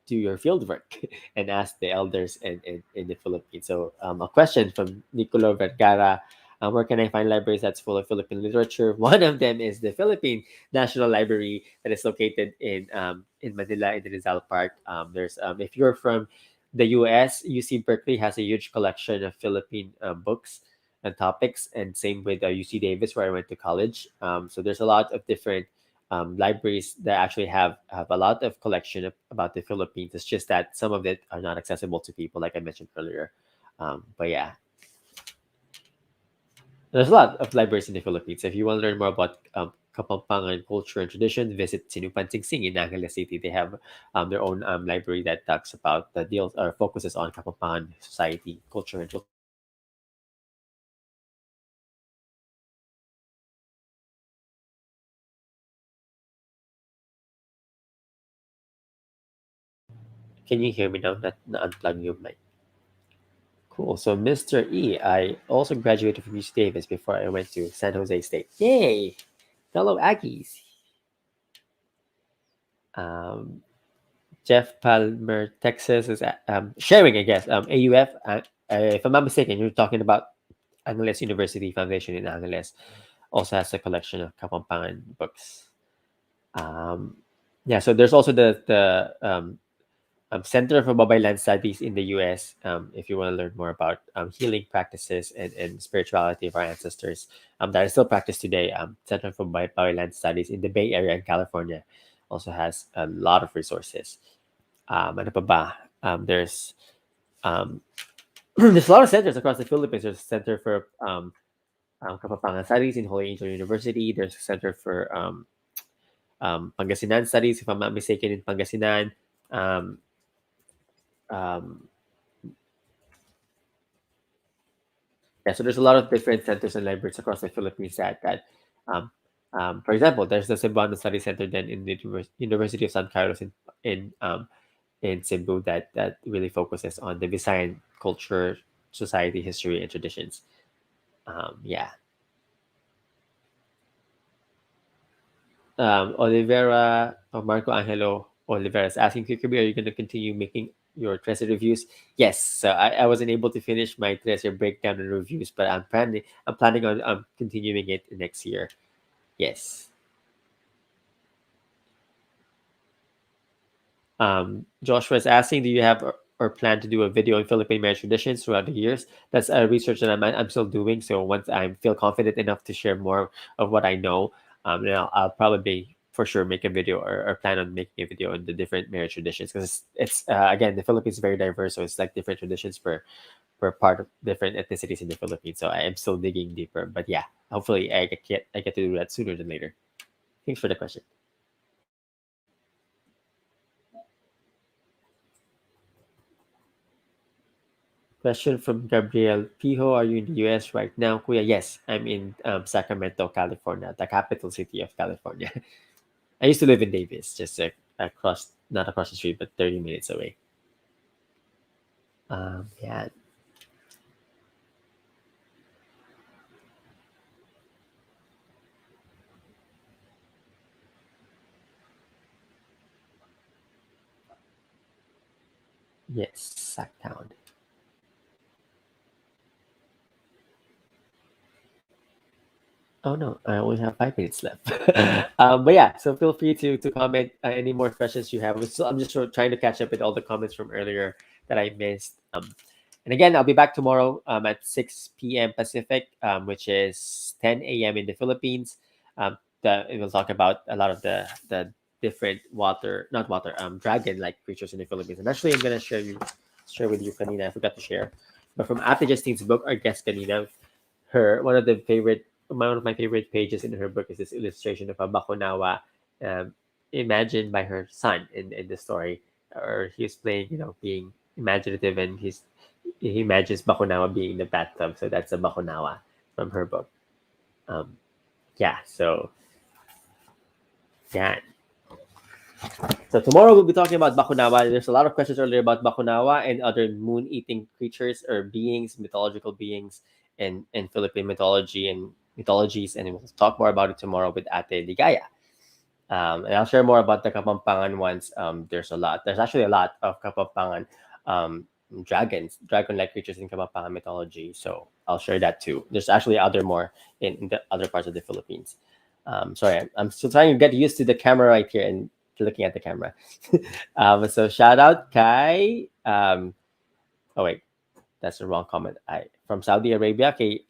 do your field work and ask the elders in the Philippines. So a question from Nicolo Vergara: where can I find libraries that's full of Philippine literature? One of them is the Philippine National Library that is located in Manila, in the Rizal Park. There's If you're from the US, UC Berkeley has a huge collection of Philippine books and topics, and same with UC Davis, where I went to college. So there's a lot of different libraries that actually have a lot of collection about the Philippines. It's just that some of it are not accessible to people, like I mentioned earlier. But yeah, there's a lot of libraries in the Philippines. If you want to learn more about Kapampangan culture and tradition, visit Sinupan Sing in Angeles City. They have their own library that talks about the deals or focuses on Kapampangan society, culture, and traditions. Can you hear me now? Not unplug your mic. Cool. So, Mr. E, I also graduated from UC Davis before I went to San Jose State. Yay! Fellow Aggies. Um, Jeff Palmer, Texas is sharing, I guess. AUF, if I'm not mistaken, you're talking about Angeles University Foundation in Angeles. Also has a collection of Kapampangan books. Um, yeah, so there's also the Center for Babaylan Studies in the US. If you want to learn more about healing practices and spirituality of our ancestors, that is still practiced today. Center for Babaylan Studies in the Bay Area in California also has a lot of resources. Ano pa ba? Um, there's a lot of centers across the Philippines. There's a center for Kapampangan Studies in Holy Angel University. There's a center for Pangasinan Studies, if I'm not mistaken, in Pangasinan. Um, um, yeah, so there's a lot of different centers and libraries across the Philippines um, for example, there's the Cebuano Study Center then in the University of San Carlos in in Cebu that really focuses on the Visayan culture, society, history, and traditions. Yeah. Olivera or Marco Angelo Olivera is asking, Kirby, are you going to continue making your Tracer reviews? Yes. So I wasn't able to finish my Tracer breakdown and reviews, but I'm planning on continuing it next year. Yes. Joshua is asking, do you have or plan to do a video on Philippine marriage traditions throughout the years? That's a research that I'm still doing. So once I feel confident enough to share more of what I know, then I'll probably for sure make a video, or plan on making a video on the different marriage traditions, because it's again, the Philippines is very diverse, so it's like different traditions per part of different ethnicities in the Philippines. So I am still digging deeper, but yeah, hopefully I get to do that sooner than later. Thanks for the question. Question from Gabriel Pijo. Are you in the US right now? Kuya, yes, I'm in Sacramento, California, the capital city of California. I used to live in Davis, just not across the street, but 30 minutes away. Yeah, yes, Sacktown. Oh no, I only have 5 minutes left. But yeah, so feel free to comment any more questions you have. So I'm just trying to catch up with all the comments from earlier that I missed. And again, I'll be back tomorrow at 6 p.m. Pacific, which is 10 a.m. in the Philippines. We'll talk about a lot of the different water, not water, dragon-like creatures in the Philippines. And actually, I'm gonna share with you, Kanina. I forgot to share, but from Ate Justine's book, our guest Kanina, her one of my favorite pages in her book is this illustration of a bakunawa, um, imagined by her son in the story, or he's playing, being imaginative, and he imagines bakunawa being in the bathtub. So that's a bakunawa from her book. Um, yeah. So yeah. So tomorrow we'll be talking about bakunawa. There's a lot of questions earlier about bakunawa and other moon-eating creatures or beings, mythological beings, in Philippine mythology and mythologies, and we'll talk more about it tomorrow with Ate Ligaya. And I'll share more about the Kapampangan ones. There's a lot. There's actually a lot of Kapampangan dragon-like creatures in Kapampangan mythology. So I'll share that too. There's actually other more in the other parts of the Philippines. Sorry, I'm still trying to get used to the camera right here and looking at the camera. So shout out Kai. Oh wait, that's the wrong comment. I from Saudi Arabia. Kay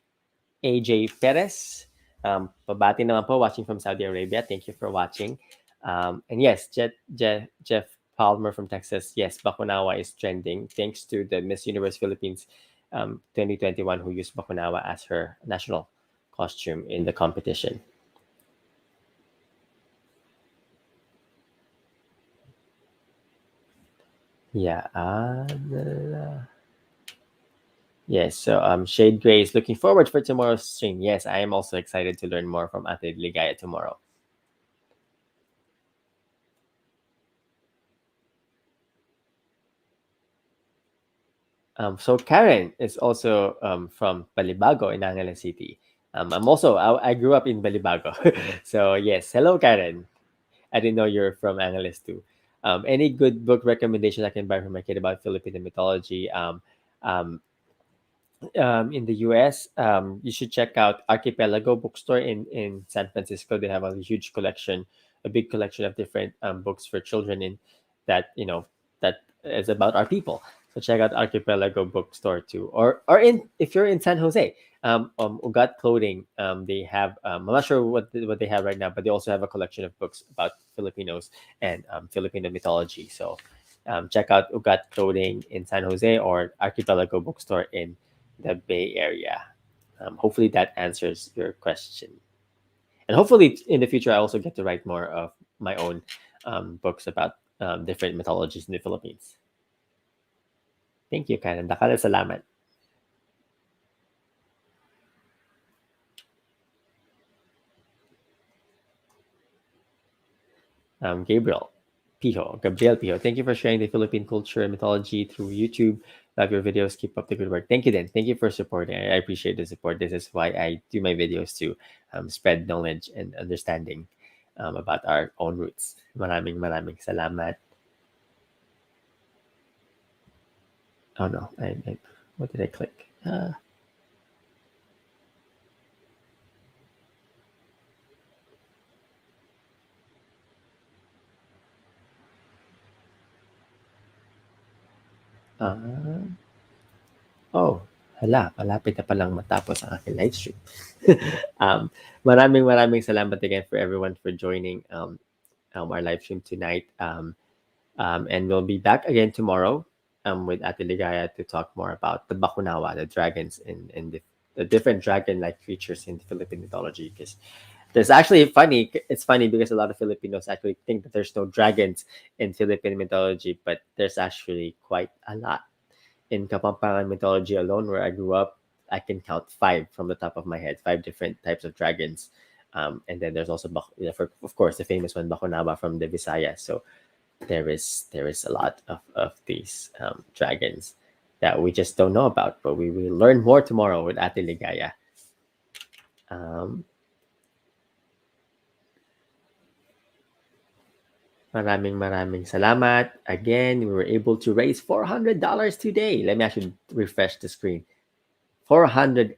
AJ Perez. Pabati naman po watching from Saudi Arabia. Thank you for watching. And yes, Jeff Palmer from Texas. Yes, Bakunawa is trending thanks to the Miss Universe Philippines 2021 who used Bakunawa as her national costume in the competition. Yeah. Yes, so Shade Gray is looking forward for tomorrow's stream. Yes, I am also excited to learn more from Ate Ligaya tomorrow. So Karen is also from Balibago in Angeles City. I grew up in Balibago. So yes, hello Karen. I didn't know you're from Angeles too. Any good book recommendations I can buy for my kid about Filipino mythology? Um, in the US, you should check out Archipelago Bookstore in San Francisco. They have a huge collection, a big collection of different books for children in that that is about our people. So check out Archipelago Bookstore too, or in if you're in San Jose, Ugat Clothing. They have I'm not sure what they have right now, but they also have a collection of books about Filipinos and Filipino mythology. So check out Ugat Clothing in San Jose or Archipelago Bookstore in the Bay Area. Hopefully that answers your question. And hopefully in the future, I also get to write more of my own books about different mythologies in the Philippines. Thank you, Karen. Dakala salamat. Gabriel Gabriel Piho. Thank you for sharing the Philippine culture and mythology through YouTube. Love your videos. Keep up the good work. Thank you, then. Thank you for supporting. I appreciate the support. This is why I do my videos to spread knowledge and understanding about our own roots. Maraming maraming salamat. Oh no, what did I click? Uh, oh, hala, malapit na palang matapos ang aking live stream. Maraming maraming salamat again for everyone for joining our live stream tonight. And we'll be back again tomorrow with Ate Ligaya to talk more about the Bakunawa, the dragons, and the different dragon-like creatures in the Philippine mythology. Because there's actually funny. It's funny because a lot of Filipinos actually think that there's no dragons in Philippine mythology, but there's actually quite a lot. In Kapampangan mythology alone, where I grew up, I can count five from the top of my head, five different types of dragons. And then there's also, of course, the famous one, Bakunawa from the Visayas. So there is a lot of these dragons that we just don't know about, but we will learn more tomorrow with Ate Ligaya. Um, maraming maraming salamat. Again, we were able to raise $400 today. Let me actually refresh the screen. $420.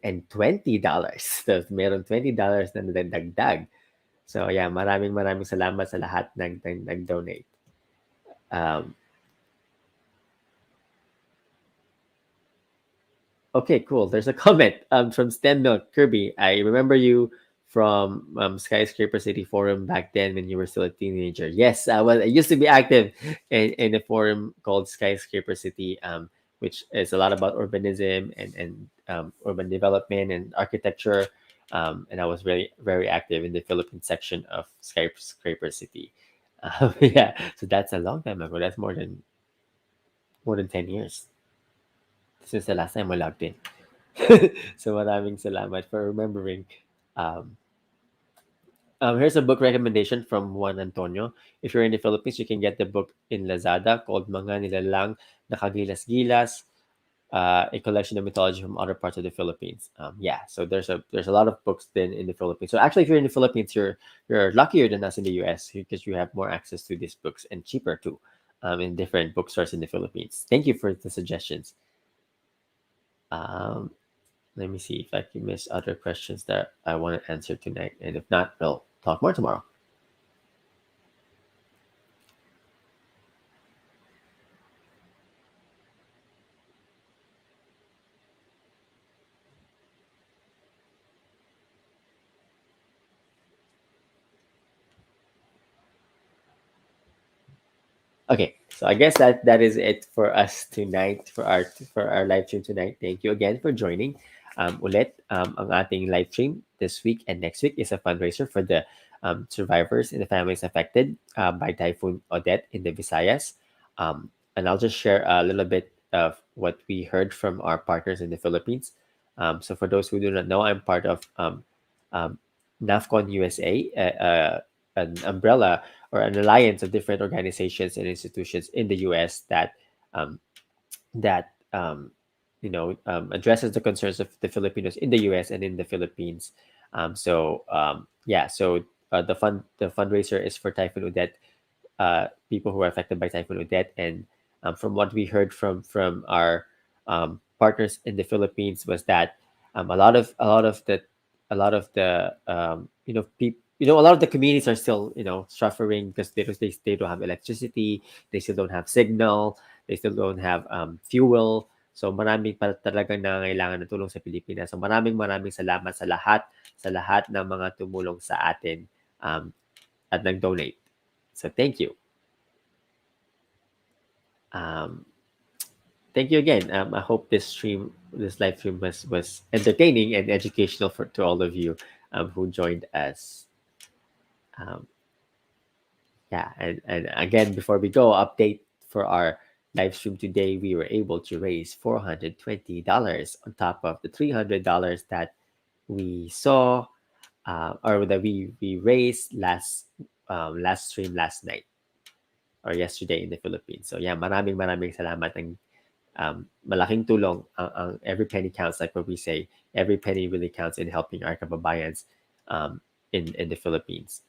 So, meron $20 na nadagdag. So, yeah, maraming maraming salamat sa lahat nag-donate. Um, Okay, cool. There's a comment from STEM Milk Kirby. I remember you from Skyscraper City Forum back then when you were still a teenager. Yes, I used to be active in a forum called Skyscraper City, which is a lot about urbanism and urban development and architecture. And I was very active in the Philippine section of Skyscraper City. Yeah, so that's a long time ago. That's more than 10 years since the last time I logged in. So maraming salamat for remembering. Um, Here's a book recommendation from Juan Antonio. If you're in the Philippines, you can get the book in Lazada called Mga Nilalang Nakagilas-Gilas, a collection of mythology from other parts of the Philippines. Yeah, so there's a lot of books then in the Philippines. So actually, if you're in the Philippines, you're luckier than us in the US because you have more access to these books and cheaper too, in different bookstores in the Philippines. Thank you for the suggestions. Um, Let me see if I can miss other questions that I want to answer tonight. And if not, we'll talk more tomorrow. Okay, so I guess that is it for us tonight for our live stream tonight. Thank you again for joining. Ulit, ang ating live stream this week and next week is a fundraiser for the survivors and the families affected by Typhoon Odette in the Visayas. And I'll just share a little bit of what we heard from our partners in the Philippines. So for those who do not know, I'm part of um, NAFCON USA, an umbrella or an alliance of different organizations and institutions in the U.S. Um, that addresses the concerns of the Filipinos in the U.S. and in the Philippines. The fundraiser is for Typhoon Odette, people who are affected by Typhoon Odette, and from what we heard from our partners in the Philippines was that a lot of the communities are still suffering because they don't have electricity, they still don't have signal, they still don't have fuel. So maraming pa talagang nangangailangan ng tulong sa Pilipinas. So maraming salamat sa lahat ng mga tumulong sa atin at nag-donate. So thank you. Um, Thank you again. I hope this live stream was entertaining and educational to all of you who joined us. Um, yeah, and again, before we go, update for our live stream today, we were able to raise $420 on top of the $300 that we saw or that we raised last stream last night or yesterday in the Philippines. So yeah, maraming salamat ng malaking tulong ang every penny counts, like what we say. Every penny really counts in helping our kababayans in the Philippines.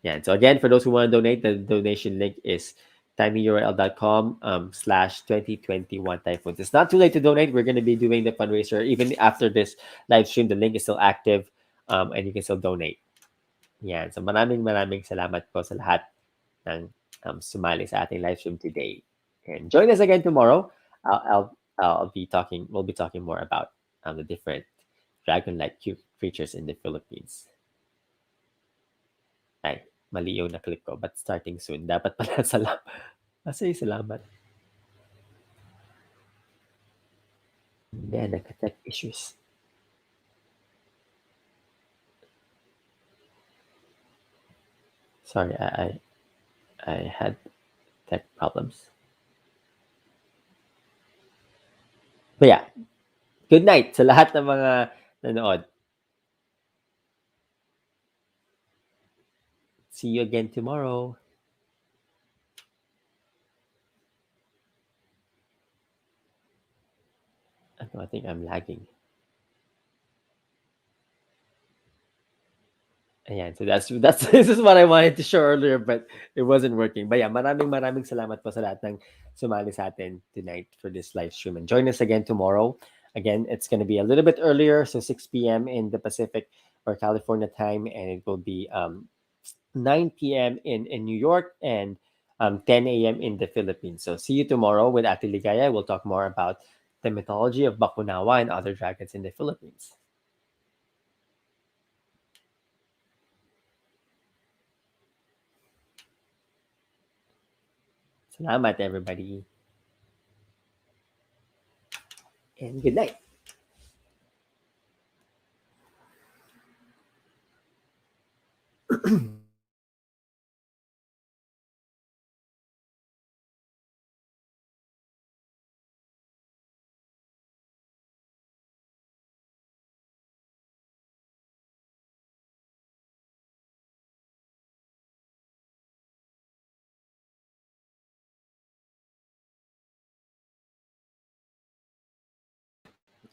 Yeah, so again, for those who want to donate, the donation link is tinyurl.com/2021 typhoons. It's not too late to donate. We're going to be doing the fundraiser even after this live stream. The link is still active, and you can still donate. Yeah, so maraming salamat po sa lahat ng sumali sa ating live stream today. And join us again tomorrow. We'll be talking more about the different dragon-like creatures in the Philippines. Ay, mali yung na-click ko, but starting soon. Dapat pala salamat. Kasi salamat. Yeah, nagka-tech issues. Sorry, I had tech problems. But yeah, good night sa lahat ng mga nanood. See you again tomorrow. I think I'm lagging. Ayan, so that's this is what I wanted to show earlier, but it wasn't working. But yeah, maraming salamat po sa lahat ng sumali sa atin tonight for this live stream. And join us again tomorrow. Again, it's going to be a little bit earlier, so 6 p.m. in the Pacific or California time, and it will be 9 p.m. in New York and 10 a.m. in the Philippines. So see you tomorrow with Ate Ligaya. We'll talk more about the mythology of Bakunawa and other dragons in the Philippines. Salamat, everybody. And good night.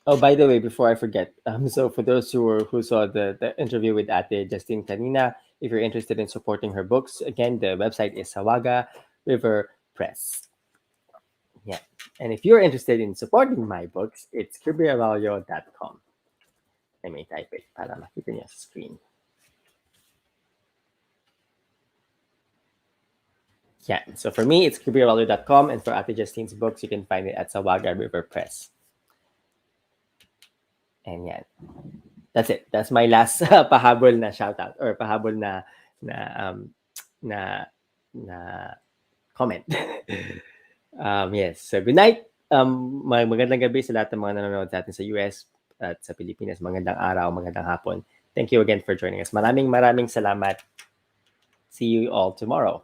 Oh, by the way, before I forget, so for those who saw the interview with Ate Justine Kanina, if you're interested in supporting her books, again, the website is Sawaga River Press. Yeah. And if you're interested in supporting my books, it's kirbyaraullo.com. Let me type it para makita niyo sa screen. Yeah. So for me, it's kirbyaraullo.com. And for Ate Justine's books, you can find it at Sawaga River Press. And yeah, that's it. That's my last pahabol na shoutout or pahabol na na na comment. Yes. So good night. Magandang gabi sa lahat ng mga nanonood natin sa US at sa Pilipinas. Magandang araw, magandang hapon. Thank you again for joining us. Maraming salamat. See you all tomorrow.